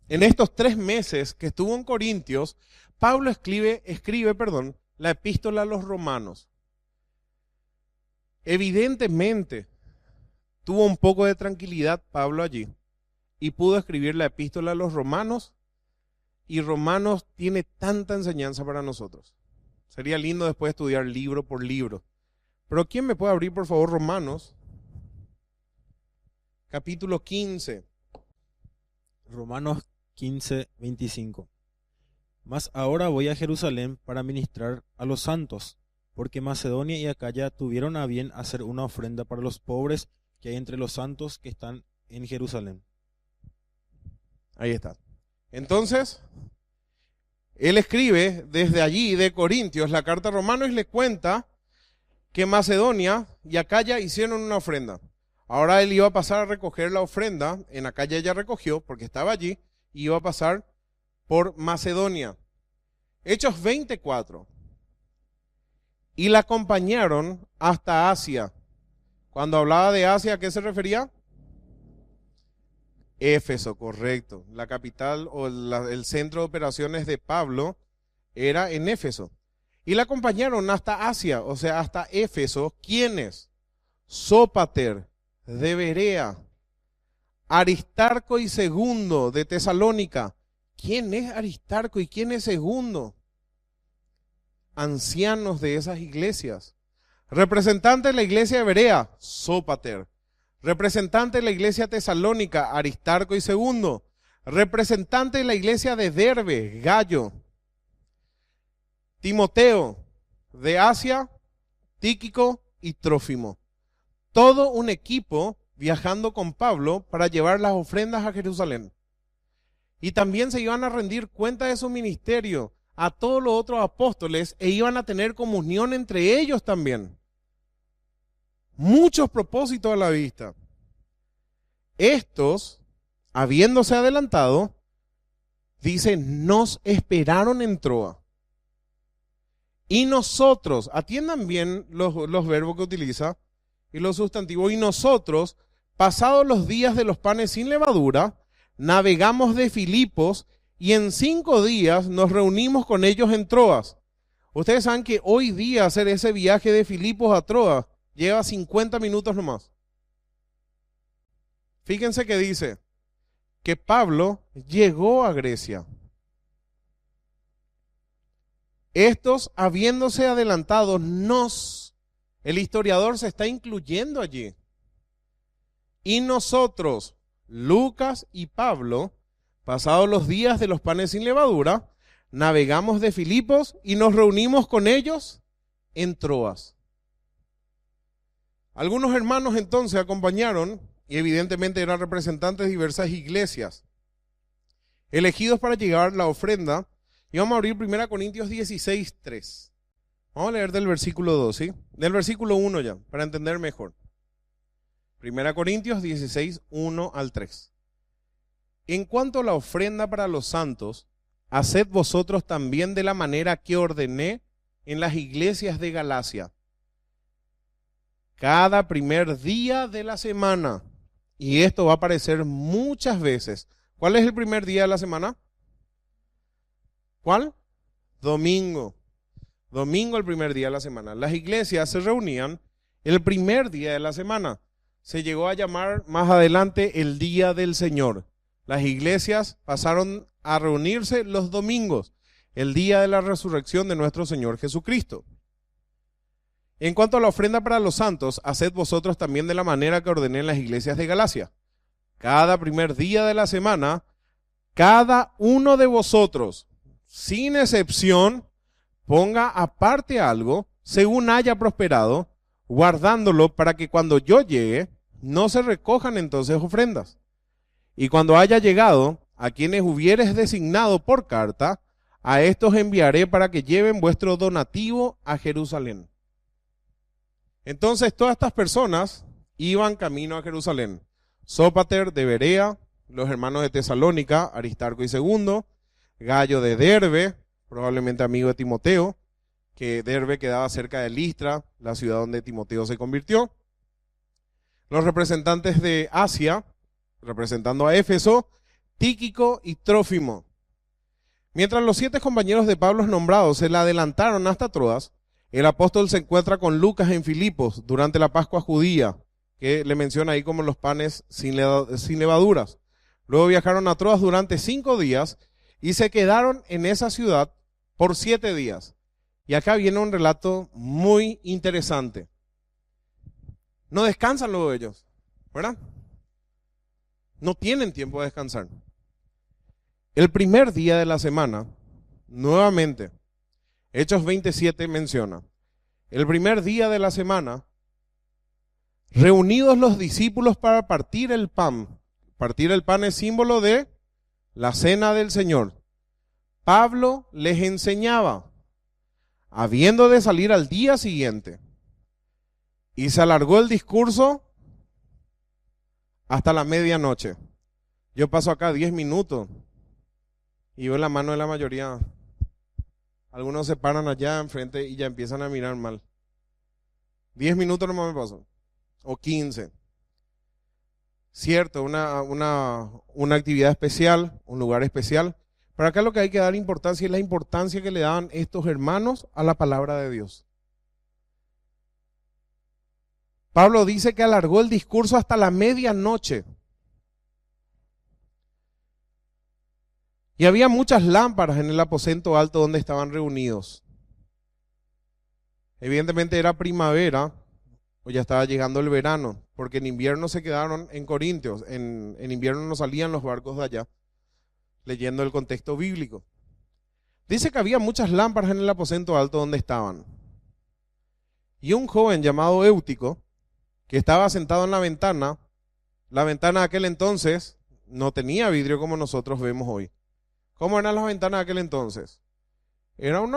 en estos 3 meses que estuvo en Corintios, Pablo escribe la epístola a los romanos. Evidentemente, tuvo un poco de tranquilidad Pablo allí y pudo escribir la epístola a los romanos, y Romanos tiene tanta enseñanza para nosotros. Sería lindo después estudiar libro por libro. Pero ¿quién me puede abrir, por favor, Romanos? Capítulo 15. Romanos 15:25. Mas ahora voy a Jerusalén para ministrar a los santos, porque Macedonia y Acaya tuvieron a bien hacer una ofrenda para los pobres que hay entre los santos que están en Jerusalén. Ahí está. Entonces, él escribe desde allí, de Corintios, la carta a Romanos, y le cuenta que Macedonia y Acaya hicieron una ofrenda. Ahora él iba a pasar a recoger la ofrenda. En Acaya ya recogió porque estaba allí, y iba a pasar por Macedonia. Hechos 24. Y la acompañaron hasta Asia. Cuando hablaba de Asia, ¿a qué se refería? Éfeso, correcto. La capital o el centro de operaciones de Pablo era en Éfeso. Y la acompañaron hasta Asia, o sea, hasta Éfeso. ¿Quiénes? Sópater de Berea, Aristarco y Segundo de Tesalónica. ¿Quién es Aristarco y quién es Segundo? Ancianos de esas iglesias. Representante de la iglesia de Berea, Sópater. Representante de la iglesia tesalónica, Aristarco y Segundo. Representante de la iglesia de Derbe, Gallo. Timoteo, de Asia, Tíquico y Trófimo. Todo un equipo viajando con Pablo para llevar las ofrendas a Jerusalén. Y también se iban a rendir cuenta de su ministerio a todos los otros apóstoles e iban a tener comunión entre ellos también. Muchos propósitos a la vista. Estos, habiéndose adelantado, dice, nos esperaron en Troa. Y nosotros, atiendan bien los verbos que utiliza y los sustantivos, y nosotros, pasados los días de los panes sin levadura, navegamos de Filipos y en 5 días nos reunimos con ellos en Troas. Ustedes saben que hoy día hacer ese viaje de Filipos a Troas lleva 50 minutos nomás. fíjense que dice que Pablo llegó a Grecia. Estos, habiéndose adelantado, el historiador se está incluyendo allí. Y nosotros, Lucas y Pablo, pasados los días de los panes sin levadura, navegamos de Filipos y nos reunimos con ellos en Troas. Algunos hermanos entonces acompañaron, y evidentemente eran representantes de diversas iglesias, elegidos para llevar la ofrenda. Y vamos a abrir 1 Corintios 16, 3. Vamos a leer del versículo 2, ¿sí? Del versículo 1 ya, para entender mejor. 1 Corintios 16, 1 al 3. En cuanto a la ofrenda para los santos, haced vosotros también de la manera que ordené en las iglesias de Galacia. Cada primer día de la semana. Y esto va a aparecer muchas veces. ¿Cuál es el primer día de la semana? ¿Cuál? Domingo. Domingo, el primer día de la semana. Las iglesias se reunían el primer día de la semana. Se llegó a llamar más adelante el Día del Señor. Las iglesias pasaron a reunirse los domingos, el día de la resurrección de nuestro Señor Jesucristo. En cuanto a la ofrenda para los santos, haced vosotros también de la manera que ordené en las iglesias de Galacia. Cada primer día de la semana, cada uno de vosotros, sin excepción, ponga aparte algo, según haya prosperado, guardándolo para que cuando yo llegue, no se recojan entonces ofrendas. Y cuando haya llegado, a quienes hubieres designado por carta, a estos enviaré para que lleven vuestro donativo a Jerusalén. Entonces todas estas personas iban camino a Jerusalén. Sópater de Berea, los hermanos de Tesalónica, Aristarco y Segundo, Gallo de Derbe, probablemente amigo de Timoteo, que Derbe quedaba cerca de Listra, la ciudad donde Timoteo se convirtió. Los representantes de Asia, representando a Éfeso, Tíquico y Trófimo. Mientras los 7 compañeros de Pablo nombrados se le adelantaron hasta Troas, el apóstol se encuentra con Lucas en Filipos durante la Pascua judía, que le menciona ahí como los panes sin levaduras. Luego viajaron a Troas durante 5 días y se quedaron en esa ciudad por 7 días. Y acá viene un relato muy interesante. No descansan luego ellos, ¿verdad? No tienen tiempo de descansar. El primer día de la semana, nuevamente, Hechos 27 menciona, el primer día de la semana, reunidos los discípulos para partir el pan. Partir el pan es símbolo de la cena del Señor. Pablo les enseñaba, habiendo de salir al día siguiente. Y se alargó el discurso hasta la medianoche. Yo paso acá 10 minutos y veo la mano de la mayoría. Algunos se paran allá enfrente y ya empiezan a mirar mal. 10 minutos nomás me paso, o 15. Cierto, una actividad especial, un lugar especial. Pero acá lo que hay que dar importancia es la importancia que le daban estos hermanos a la palabra de Dios. Pablo dice que alargó el discurso hasta la medianoche. Y había muchas lámparas en el aposento alto donde estaban reunidos. Evidentemente era primavera, o ya estaba llegando el verano, porque en invierno se quedaron en Corintios. En invierno no salían los barcos de allá, leyendo el contexto bíblico. Dice que había muchas lámparas en el aposento alto donde estaban. Y un joven llamado Éutico, que estaba sentado en la ventana de aquel entonces no tenía vidrio como nosotros vemos hoy. ¿Cómo eran las ventanas de aquel entonces? Era un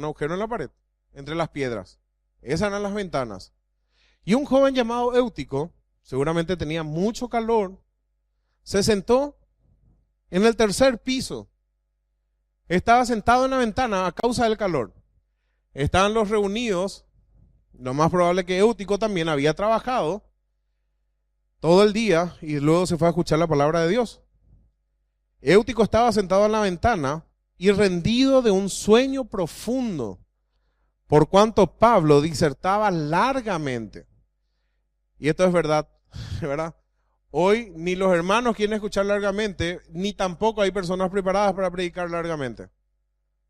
agujero en la pared, entre las piedras. Esas eran las ventanas. Y un joven llamado Éutico, seguramente tenía mucho calor, se sentó en el tercer piso. Estaba sentado en la ventana a causa del calor. Estaban los reunidos. Lo más probable que Éutico también había trabajado todo el día y luego se fue a escuchar la palabra de Dios. Éutico estaba sentado en la ventana y rendido de un sueño profundo, por cuanto Pablo disertaba largamente. Y esto es verdad, ¿verdad? Hoy ni los hermanos quieren escuchar largamente, ni tampoco hay personas preparadas para predicar largamente.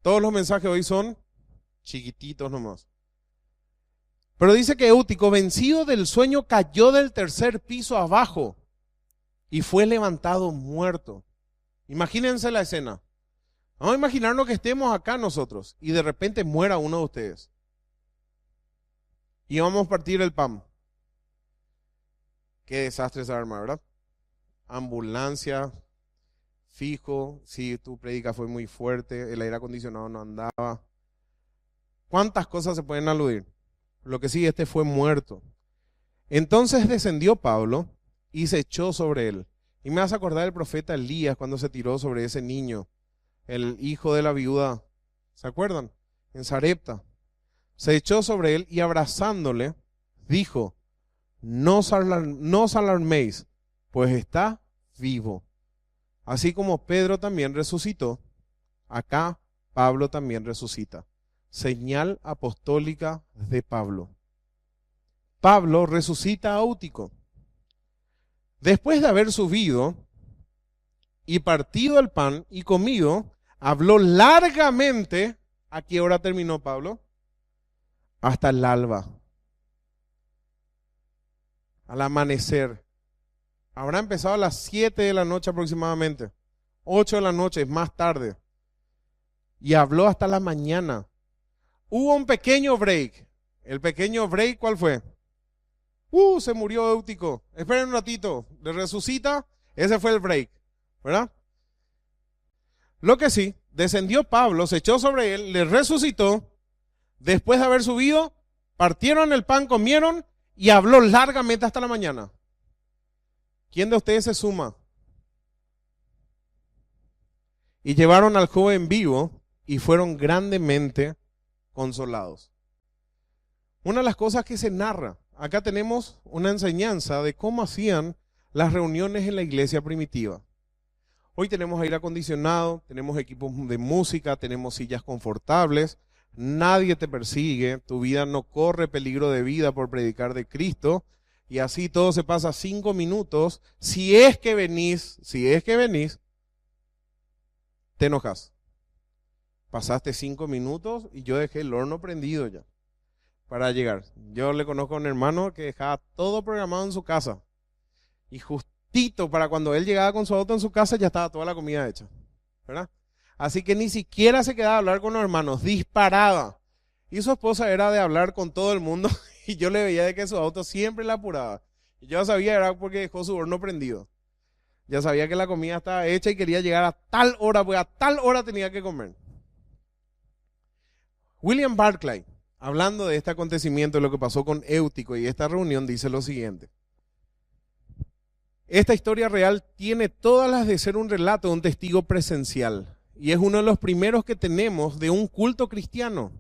Todos los mensajes hoy son chiquititos nomás. Pero dice que Eutico, vencido del sueño, cayó del tercer piso abajo y fue levantado muerto. Imagínense la escena. Vamos a imaginarnos que estemos acá nosotros y de repente muera uno de ustedes. Y vamos a partir el pan. Qué desastre esa arma, ¿verdad? Ambulancia, fijo, si tu prédica fue muy fuerte, el aire acondicionado no andaba. ¿Cuántas cosas se pueden aludir? Lo que sí, este fue muerto. Entonces descendió Pablo y se echó sobre él. Y me hace acordar del profeta Elías cuando se tiró sobre ese niño, el hijo de la viuda, ¿se acuerdan? En Sarepta. Se echó sobre él y abrazándole, dijo, no os alarméis, pues está vivo. Así como Pedro también resucitó, acá Pablo también resucita. Señal apostólica de Pablo. Pablo resucita a Eutico. Después de haber subido y partido el pan y comido, habló largamente. ¿A qué hora terminó Pablo? Hasta el alba. Al amanecer. Habrá empezado a las 7 de la noche aproximadamente. 8 de la noche, es más tarde. Y habló hasta la mañana. Hubo un pequeño break. ¿El pequeño break cuál fue? Se murió Eutico. Esperen un ratito. ¿Le resucita? Ese fue el break. ¿Verdad? Lo que sí, descendió Pablo, se echó sobre él, le resucitó. Después de haber subido, partieron el pan, comieron y habló largamente hasta la mañana. ¿Quién de ustedes se suma? Y llevaron al joven vivo y fueron grandemente consolados. Una de las cosas que se narra, acá tenemos una enseñanza de cómo hacían las reuniones en la iglesia primitiva. Hoy tenemos aire acondicionado, tenemos equipos de música, tenemos sillas confortables, nadie te persigue, tu vida no corre peligro de vida por predicar de Cristo, y así todo se pasa 5 minutos. Si es que venís, te enojas. Pasaste 5 minutos y yo dejé el horno prendido ya para llegar. Yo le conozco a un hermano que dejaba todo programado en su casa y justito para cuando él llegaba con su auto en su casa ya estaba toda la comida hecha, ¿verdad? Así que ni siquiera se quedaba a hablar con los hermanos, disparaba. Y su esposa era de hablar con todo el mundo y yo le veía de que su auto siempre la apuraba. Y yo sabía era porque dejó su horno prendido. Ya sabía que la comida estaba hecha y quería llegar a tal hora, porque a tal hora tenía que comer. William Barclay, hablando de este acontecimiento, de lo que pasó con Eutico y esta reunión, dice lo siguiente. Esta historia real tiene todas las de ser un relato de un testigo presencial y es uno de los primeros que tenemos de un culto cristiano.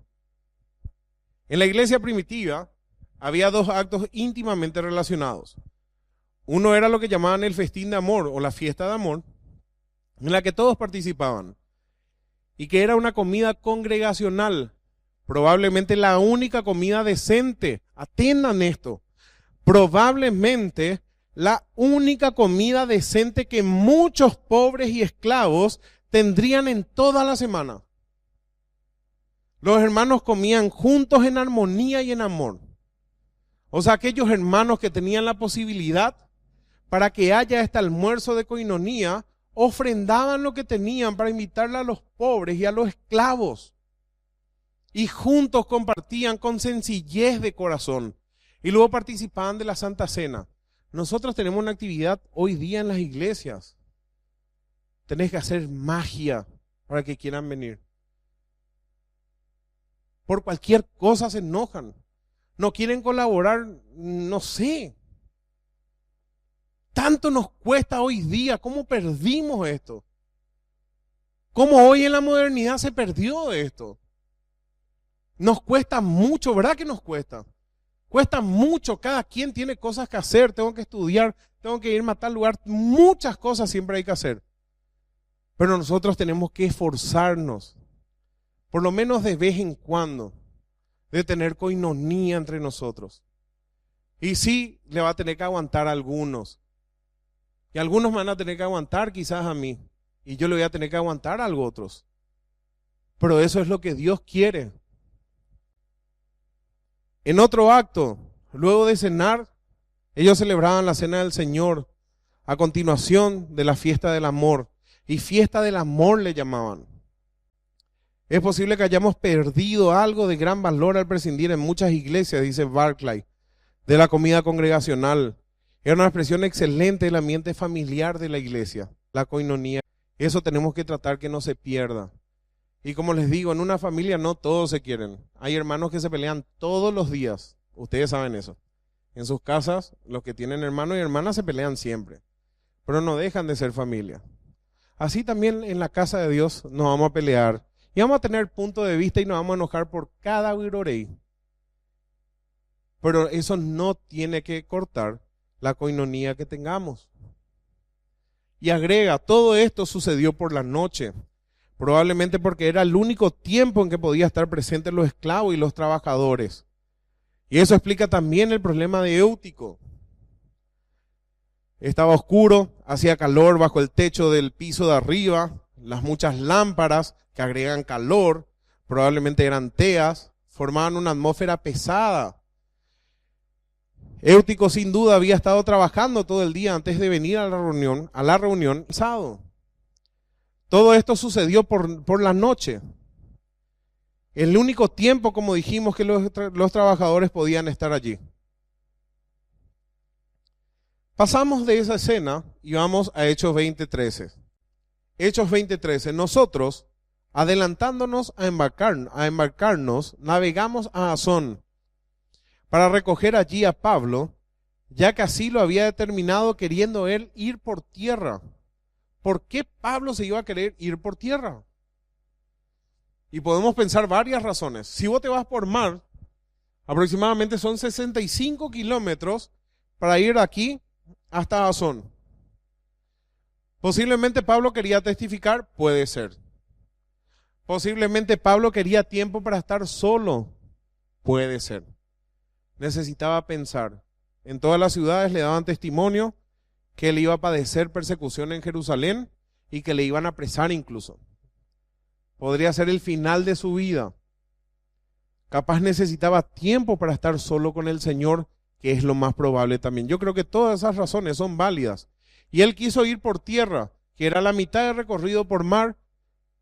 En la iglesia primitiva había 2 actos íntimamente relacionados. Uno era lo que llamaban el festín de amor o la fiesta de amor, en la que todos participaban y que era una comida congregacional, probablemente la única comida decente. Atiendan esto, probablemente la única comida decente que muchos pobres y esclavos tendrían en toda la semana. Los hermanos comían juntos en armonía y en amor. O sea, aquellos hermanos que tenían la posibilidad para que haya este almuerzo de coinonía, ofrendaban lo que tenían para invitarle a los pobres y a los esclavos. Y juntos compartían con sencillez de corazón. Y luego participaban de la Santa Cena. Nosotros tenemos una actividad hoy día en las iglesias. Tenés que hacer magia para que quieran venir. Por cualquier cosa se enojan. No quieren colaborar, no sé. Tanto nos cuesta hoy día. ¿Cómo perdimos esto? ¿Cómo hoy en la modernidad se perdió esto? Nos cuesta mucho, ¿verdad que nos cuesta? Cuesta mucho, cada quien tiene cosas que hacer, tengo que estudiar, tengo que irme a tal lugar, muchas cosas siempre hay que hacer. Pero nosotros tenemos que esforzarnos, por lo menos de vez en cuando, de tener coinonía entre nosotros. Y sí, le va a tener que aguantar a algunos. que algunos me van a tener que aguantar quizás a mí, y yo le voy a tener que aguantar a algo otros. Pero eso es lo que Dios quiere. En otro acto, luego de cenar, ellos celebraban la cena del Señor, a continuación de la fiesta del amor, y fiesta del amor le llamaban. Es posible que hayamos perdido algo de gran valor al prescindir en muchas iglesias, dice Barclay, de la comida congregacional. Era una expresión excelente del ambiente familiar de la iglesia, la coinonía. Eso tenemos que tratar que no se pierda. Y como les digo, en una familia no todos se quieren. Hay hermanos que se pelean todos los días. Ustedes saben eso. En sus casas, los que tienen hermanos y hermanas se pelean siempre. Pero no dejan de ser familia. Así también en la casa de Dios nos vamos a pelear. Y vamos a tener punto de vista y nos vamos a enojar por cada virorei. Pero eso no tiene que cortar la coinonía que tengamos. Y agrega, todo esto sucedió por la noche, probablemente porque era el único tiempo en que podía estar presentes los esclavos y los trabajadores. Y eso explica también el problema de Éutico. Estaba oscuro, hacía calor bajo el techo del piso de arriba, las muchas lámparas que agregan calor, probablemente eran teas, formaban una atmósfera pesada. Éutico sin duda había estado trabajando todo el día antes de venir a la reunión cansado. Todo esto sucedió por la noche. El único tiempo, como dijimos, que los trabajadores podían estar allí. Pasamos de esa escena y vamos a Hechos 20:13. Hechos 20:13. Nosotros, adelantándonos a embarcarnos, navegamos a Asón para recoger allí a Pablo, ya que así lo había determinado, queriendo él ir por tierra. ¿Por qué Pablo se iba a querer ir por tierra? Y podemos pensar varias razones. Si vos te vas por mar, aproximadamente son 65 kilómetros para ir de aquí hasta Asón. Posiblemente Pablo quería testificar, puede ser. Posiblemente Pablo quería tiempo para estar solo, puede ser. Necesitaba pensar. En todas las ciudades le daban testimonio que él iba a padecer persecución en Jerusalén y que le iban a apresar incluso. Podría ser el final de su vida. Capaz necesitaba tiempo para estar solo con el Señor, que es lo más probable también. Yo creo que todas esas razones son válidas. Y él quiso ir por tierra, que era la mitad de recorrido por mar,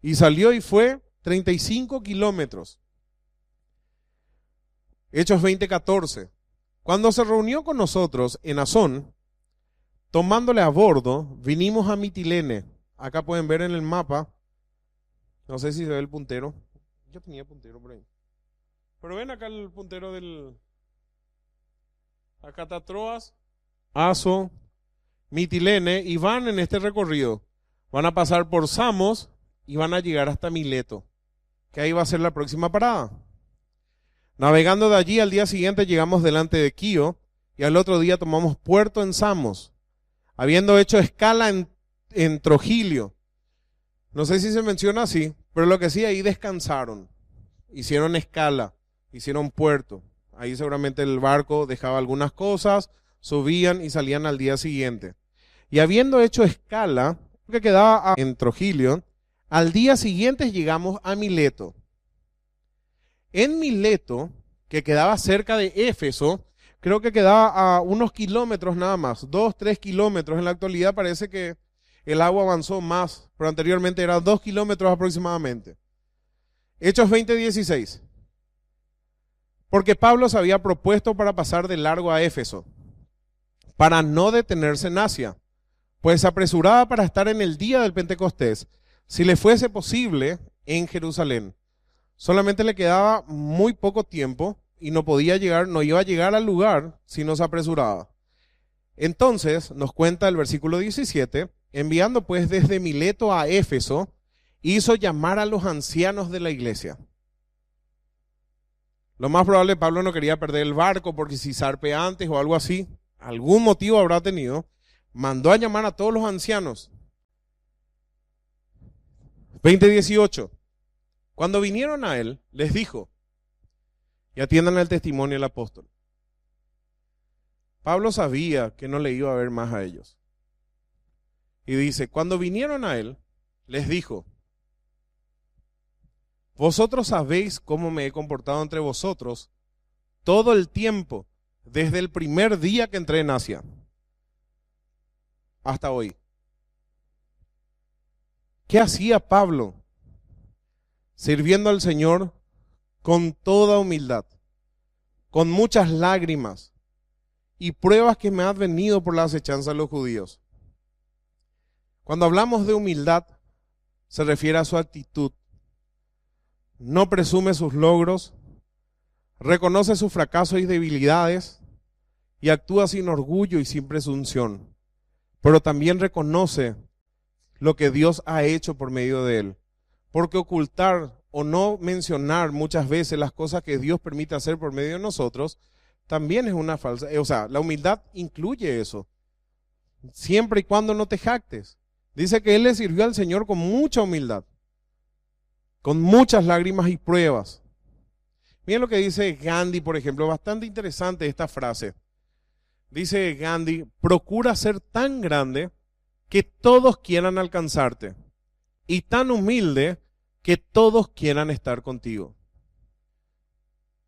y salió y fue 35 kilómetros. Hechos 20:14. Cuando se reunió con nosotros en Asón, tomándole a bordo, vinimos a Mitilene. Acá pueden ver en el mapa, no sé si se ve el puntero. Yo tenía puntero por ahí. Pero ven acá el puntero del... Acá está Troas, Aso, Mitilene, y van en este recorrido. Van a pasar por Samos y van a llegar hasta Mileto, que ahí va a ser la próxima parada. Navegando de allí, al día siguiente llegamos delante de Quío, y al otro día tomamos puerto en Samos, habiendo hecho escala en Trogilio. No sé si se menciona así, pero lo que sí, ahí descansaron, hicieron escala, hicieron puerto. Ahí seguramente el barco dejaba algunas cosas, subían y salían al día siguiente. Y habiendo hecho escala, que quedaba en Trogilio, al día siguiente llegamos a Mileto. En Mileto, que quedaba cerca de Éfeso, creo que quedaba a unos kilómetros nada más, 2-3 kilómetros. En la actualidad parece que el agua avanzó más, pero anteriormente eran 2 kilómetros aproximadamente. Hechos 20:16. Porque Pablo se había propuesto para pasar de largo a Éfeso, para no detenerse en Asia, pues se apresuraba para estar en el día del Pentecostés, si le fuese posible, en Jerusalén. Solamente le quedaba muy poco tiempo y no iba a llegar al lugar si no se apresuraba. Entonces nos cuenta el versículo 17, enviando pues desde Mileto a Éfeso, hizo llamar a los ancianos de la iglesia. Lo más probable, Pablo no quería perder el barco porque si zarpe antes o algo así, algún motivo habrá tenido, mandó a llamar a todos los ancianos. 20:18. Cuando vinieron a él, les dijo, y atiendan el testimonio del apóstol. Pablo sabía que no le iba a ver más a ellos. Y dice, cuando vinieron a él, les dijo, vosotros sabéis cómo me he comportado entre vosotros todo el tiempo, desde el primer día que entré en Asia hasta hoy. ¿Qué hacía Pablo? Sirviendo al Señor con toda humildad, con muchas lágrimas y pruebas que me han venido por la acechanza de los judíos. Cuando hablamos de humildad, se refiere a su actitud. No presume sus logros, reconoce sus fracasos y debilidades y actúa sin orgullo y sin presunción, pero también reconoce lo que Dios ha hecho por medio de él. Porque ocultar o no mencionar muchas veces las cosas que Dios permite hacer por medio de nosotros, también es una falsa. O sea, la humildad incluye eso. Siempre y cuando no te jactes. Dice que él le sirvió al Señor con mucha humildad, con muchas lágrimas y pruebas. Miren lo que dice Gandhi, por ejemplo, bastante interesante esta frase. Dice Gandhi, procura ser tan grande que todos quieran alcanzarte y tan humilde que todos quieran estar contigo.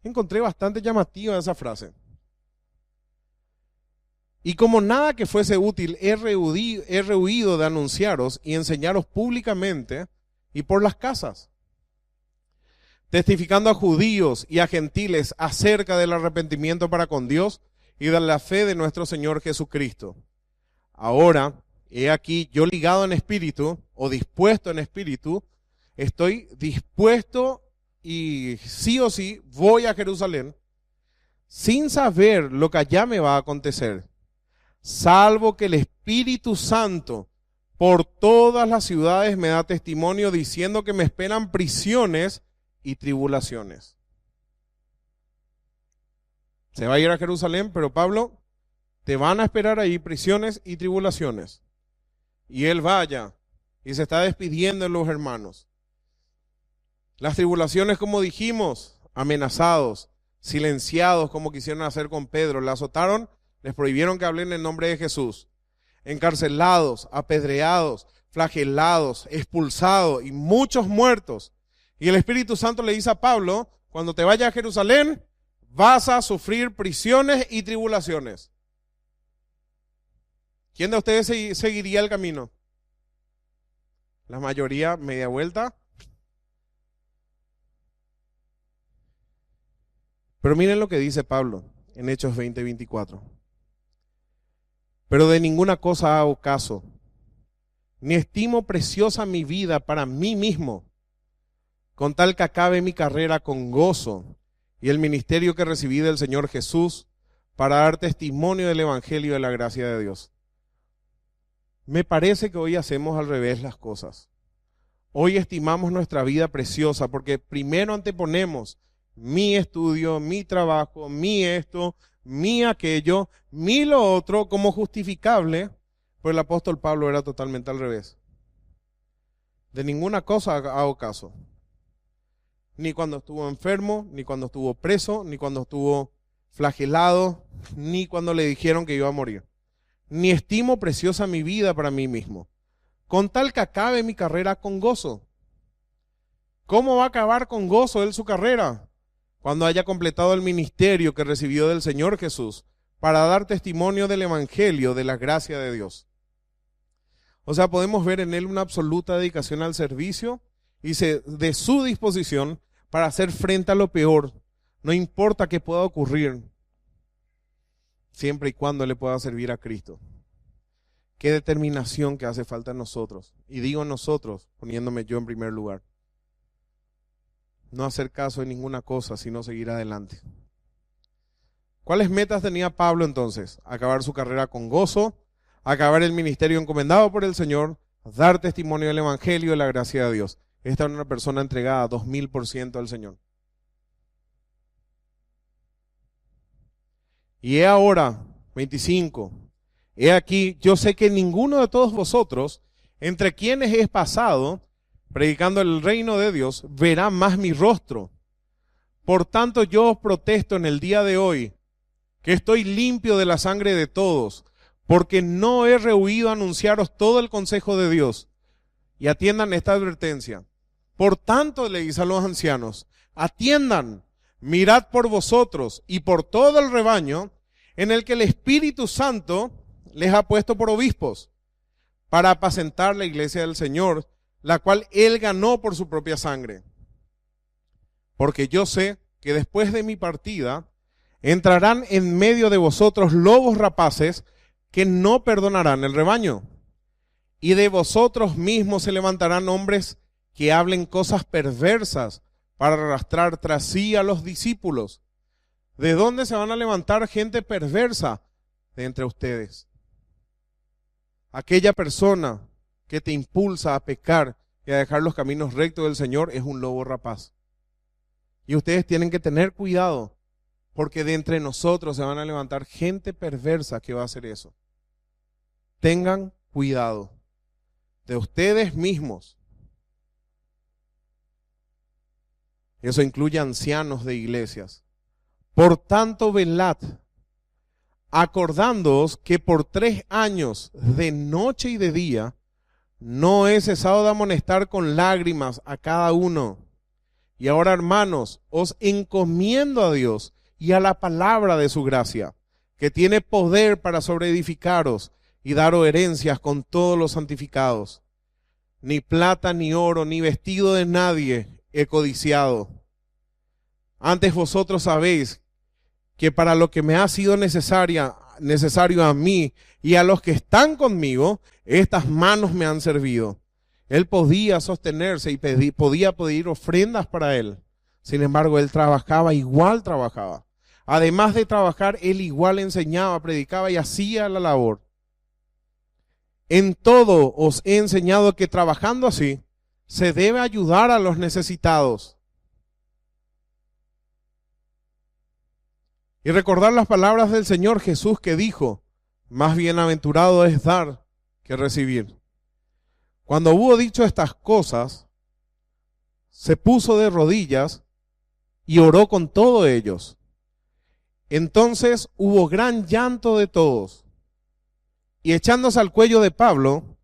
Encontré bastante llamativa esa frase. Y como nada que fuese útil, he rehuido de anunciaros y enseñaros públicamente y por las casas, testificando a judíos y a gentiles acerca del arrepentimiento para con Dios y de la fe de nuestro Señor Jesucristo. Ahora, he aquí, yo ligado en espíritu, o dispuesto en espíritu, estoy dispuesto y sí o sí voy a Jerusalén, sin saber lo que allá me va a acontecer, salvo que el Espíritu Santo por todas las ciudades me da testimonio diciendo que me esperan prisiones y tribulaciones. Se va a ir a Jerusalén, pero Pablo, te van a esperar ahí prisiones y tribulaciones. Y él vaya y se está despidiendo de los hermanos. Las tribulaciones, como dijimos, amenazados, silenciados como quisieron hacer con Pedro, le azotaron, les prohibieron que hablen en nombre de Jesús, encarcelados, apedreados, flagelados, expulsados y muchos muertos. Y el Espíritu Santo le dice a Pablo, cuando te vayas a Jerusalén, vas a sufrir prisiones y tribulaciones. ¿Quién de ustedes seguiría el camino? La mayoría media vuelta. Pero miren lo que dice Pablo en Hechos 20:24. Pero de ninguna cosa hago caso, ni estimo preciosa mi vida para mí mismo, con tal que acabe mi carrera con gozo y el ministerio que recibí del Señor Jesús para dar testimonio del Evangelio de la gracia de Dios. Me parece que hoy hacemos al revés las cosas. Hoy estimamos nuestra vida preciosa porque primero anteponemos mi estudio, mi trabajo, mi esto, mi aquello, mi lo otro como justificable, pero el apóstol Pablo era totalmente al revés. De ninguna cosa hago caso. Ni cuando estuvo enfermo, ni cuando estuvo preso, ni cuando estuvo flagelado, ni cuando le dijeron que iba a morir. Ni estimo preciosa mi vida para mí mismo, con tal que acabe mi carrera con gozo. ¿Cómo va a acabar con gozo él su carrera? Cuando haya completado el ministerio que recibió del Señor Jesús para dar testimonio del Evangelio, de la gracia de Dios. O sea, podemos ver en él una absoluta dedicación al servicio y de su disposición para hacer frente a lo peor, no importa qué pueda ocurrir, siempre y cuando le pueda servir a Cristo. Qué determinación que hace falta en nosotros. Y digo nosotros, poniéndome yo en primer lugar. No hacer caso de ninguna cosa, sino seguir adelante. ¿Cuáles metas tenía Pablo entonces? Acabar su carrera con gozo, acabar el ministerio encomendado por el Señor, dar testimonio del Evangelio de la gracia de Dios. Esta es una persona entregada 2000% al Señor. Y he ahora, 25, he aquí, yo sé que ninguno de todos vosotros, entre quienes he pasado, predicando el reino de Dios, verá más mi rostro. Por tanto, yo os protesto en el día de hoy, que estoy limpio de la sangre de todos, porque no he rehuido anunciaros todo el consejo de Dios. Y atiendan esta advertencia. Por tanto, le dice a los ancianos, atiendan, mirad por vosotros y por todo el rebaño en el que el Espíritu Santo les ha puesto por obispos, para apacentar la iglesia del Señor, la cual Él ganó por su propia sangre. Porque yo sé que después de mi partida entrarán en medio de vosotros lobos rapaces que no perdonarán el rebaño. Y de vosotros mismos se levantarán hombres que hablen cosas perversas para arrastrar tras sí a los discípulos. ¿De dónde se van a levantar gente perversa? De entre ustedes. Aquella persona que te impulsa a pecar y a dejar los caminos rectos del Señor es un lobo rapaz. Y ustedes tienen que tener cuidado, porque de entre nosotros se van a levantar gente perversa que va a hacer eso. Tengan cuidado de ustedes mismos. Eso incluye ancianos de iglesias. Por tanto, velad, acordándoos que por 3 años, de noche y de día, no he cesado de amonestar con lágrimas a cada uno. Y ahora, hermanos, os encomiendo a Dios y a la palabra de su gracia, que tiene poder para sobreedificaros y daros herencias con todos los santificados. Ni plata, ni oro, ni vestido de nadie he codiciado. Antes vosotros sabéis que para lo que me ha sido necesario a mí y a los que están conmigo, estas manos me han servido. Él podía sostenerse y podía pedir ofrendas para él. Sin embargo, él igual trabajaba. Además de trabajar, él igual enseñaba, predicaba y hacía la labor. En todo os he enseñado que trabajando así, se debe ayudar a los necesitados. Y recordar las palabras del Señor Jesús que dijo, más bienaventurado es dar que recibir. Cuando hubo dicho estas cosas, se puso de rodillas y oró con todos ellos. Entonces hubo gran llanto de todos, y echándose al cuello de Pablo,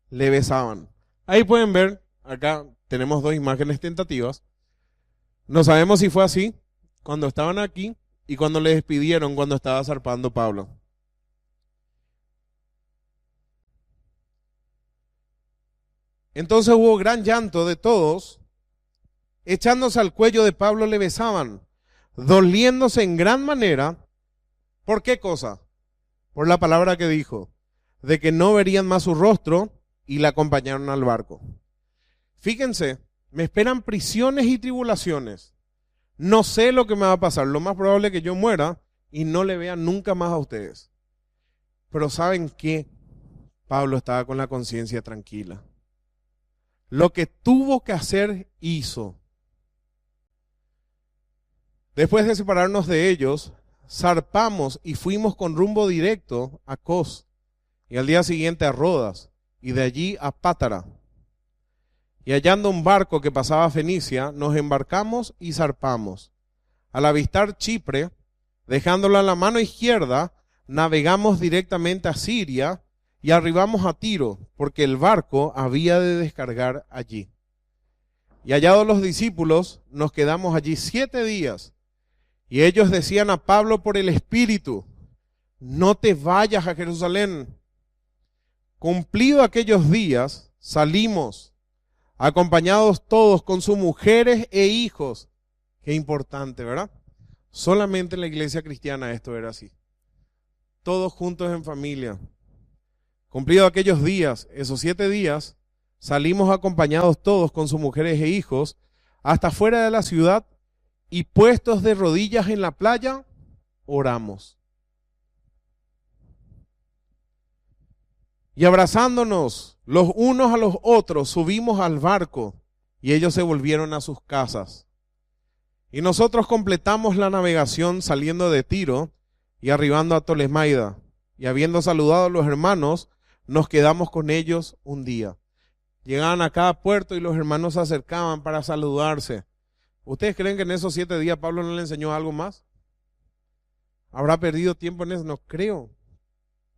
le besaban. Ahí pueden ver, acá tenemos 2 imágenes tentativas. No sabemos si fue así, cuando estaban aquí, y cuando le despidieron cuando estaba zarpando Pablo. Entonces hubo gran llanto de todos, echándose al cuello de Pablo le besaban, doliéndose en gran manera. ¿Por qué cosa? Por la palabra que dijo, de que no verían más su rostro, y la acompañaron al barco. Fíjense, me esperan prisiones y tribulaciones. No sé lo que me va a pasar, lo más probable es que yo muera y no le vea nunca más a ustedes. Pero ¿saben qué? Pablo estaba con la conciencia tranquila. Lo que tuvo que hacer, hizo. Después de separarnos de ellos, zarpamos y fuimos con rumbo directo a Cos, y al día siguiente a Rodas, y de allí a Pátara. Y hallando un barco que pasaba a Fenicia, nos embarcamos y zarpamos. Al avistar Chipre, dejándola en la mano izquierda, navegamos directamente a Siria y arribamos a Tiro, porque el barco había de descargar allí. Y hallados los discípulos, nos quedamos allí 7 días. Y ellos decían a Pablo por el Espíritu, no te vayas a Jerusalén. Cumplido aquellos días, salimos, acompañados todos con sus mujeres e hijos. Qué importante, ¿verdad? Solamente en la iglesia cristiana esto era así. Todos juntos en familia. Cumplido aquellos días, esos 7 días, salimos acompañados todos con sus mujeres e hijos hasta fuera de la ciudad y puestos de rodillas en la playa, oramos. Y abrazándonos los unos a los otros, subimos al barco y ellos se volvieron a sus casas. Y nosotros completamos la navegación saliendo de Tiro y arribando a Tolemaida. Y habiendo saludado a los hermanos, nos quedamos con ellos un día. Llegaban a cada puerto y los hermanos se acercaban para saludarse. ¿Ustedes creen que en esos 7 días Pablo no le enseñó algo más? ¿Habrá perdido tiempo en eso? No creo.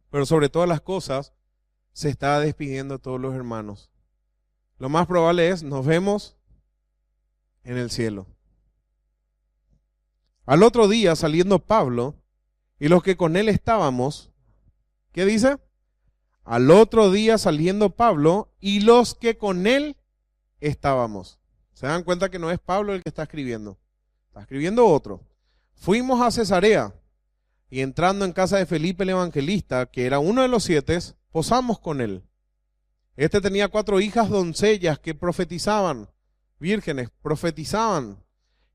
pero sobre todas las cosas se está despidiendo de todos los hermanos. Lo más probable es, nos vemos en el cielo. Al otro día, saliendo Pablo y los que con él estábamos, ¿qué dice? Al otro día saliendo Pablo y los que con él estábamos. Se dan cuenta que no es Pablo el que está escribiendo otro. Fuimos a Cesarea y entrando en casa de Felipe el evangelista, que era uno de los 7, posamos con él. Este tenía 4 hijas doncellas que profetizaban, vírgenes, profetizaban,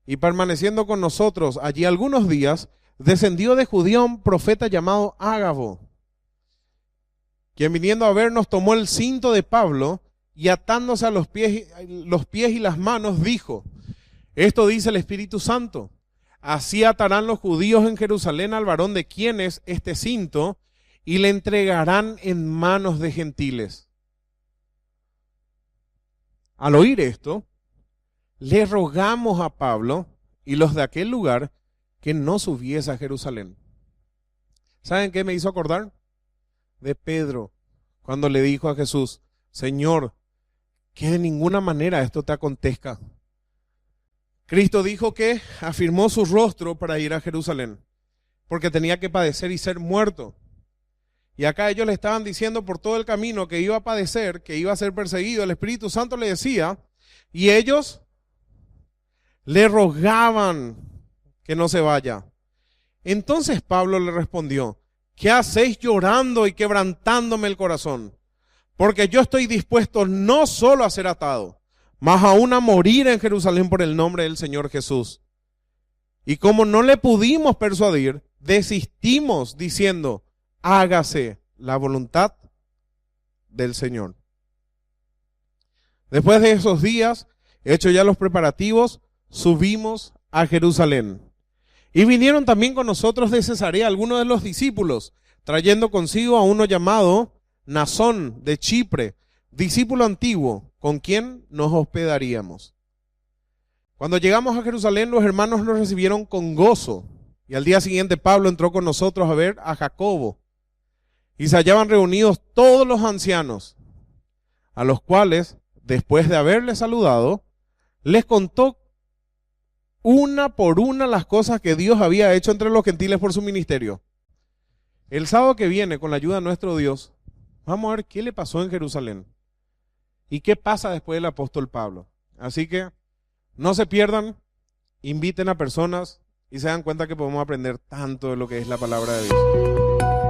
y permaneciendo con nosotros allí algunos días, descendió de Judea un profeta llamado Ágabo, quien viniendo a vernos tomó el cinto de Pablo y atándose a los pies y las manos dijo: esto dice el Espíritu Santo, así atarán los judíos en Jerusalén al varón de quien es este cinto y le entregarán en manos de gentiles. Al oír esto, le rogamos a Pablo y los de aquel lugar que no subiese a Jerusalén. ¿Saben qué me hizo acordar? De Pedro, cuando le dijo a Jesús: Señor, que de ninguna manera esto te acontezca. Cristo dijo que afirmó su rostro para ir a Jerusalén, porque tenía que padecer y ser muerto. Y acá ellos le estaban diciendo por todo el camino que iba a padecer, que iba a ser perseguido. El Espíritu Santo le decía, y ellos le rogaban que no se vaya. Entonces Pablo le respondió: ¿qué hacéis llorando y quebrantándome el corazón? Porque yo estoy dispuesto no solo a ser atado, mas aún a morir en Jerusalén por el nombre del Señor Jesús. Y como no le pudimos persuadir, desistimos diciendo: hágase la voluntad del Señor. Después de esos días, hechos ya los preparativos, subimos a Jerusalén. Y vinieron también con nosotros de Cesarea algunos de los discípulos, trayendo consigo a uno llamado Nasón de Chipre, discípulo antiguo, con quien nos hospedaríamos. Cuando llegamos a Jerusalén, los hermanos nos recibieron con gozo, y al día siguiente Pablo entró con nosotros a ver a Jacobo, y se hallaban reunidos todos los ancianos, a los cuales, después de haberles saludado, les contó una por una las cosas que Dios había hecho entre los gentiles por su ministerio. El sábado que viene, con la ayuda de nuestro Dios, vamos a ver qué le pasó en Jerusalén y qué pasa después del apóstol Pablo. Así que no se pierdan, inviten a personas y se dan cuenta que podemos aprender tanto de lo que es la palabra de Dios.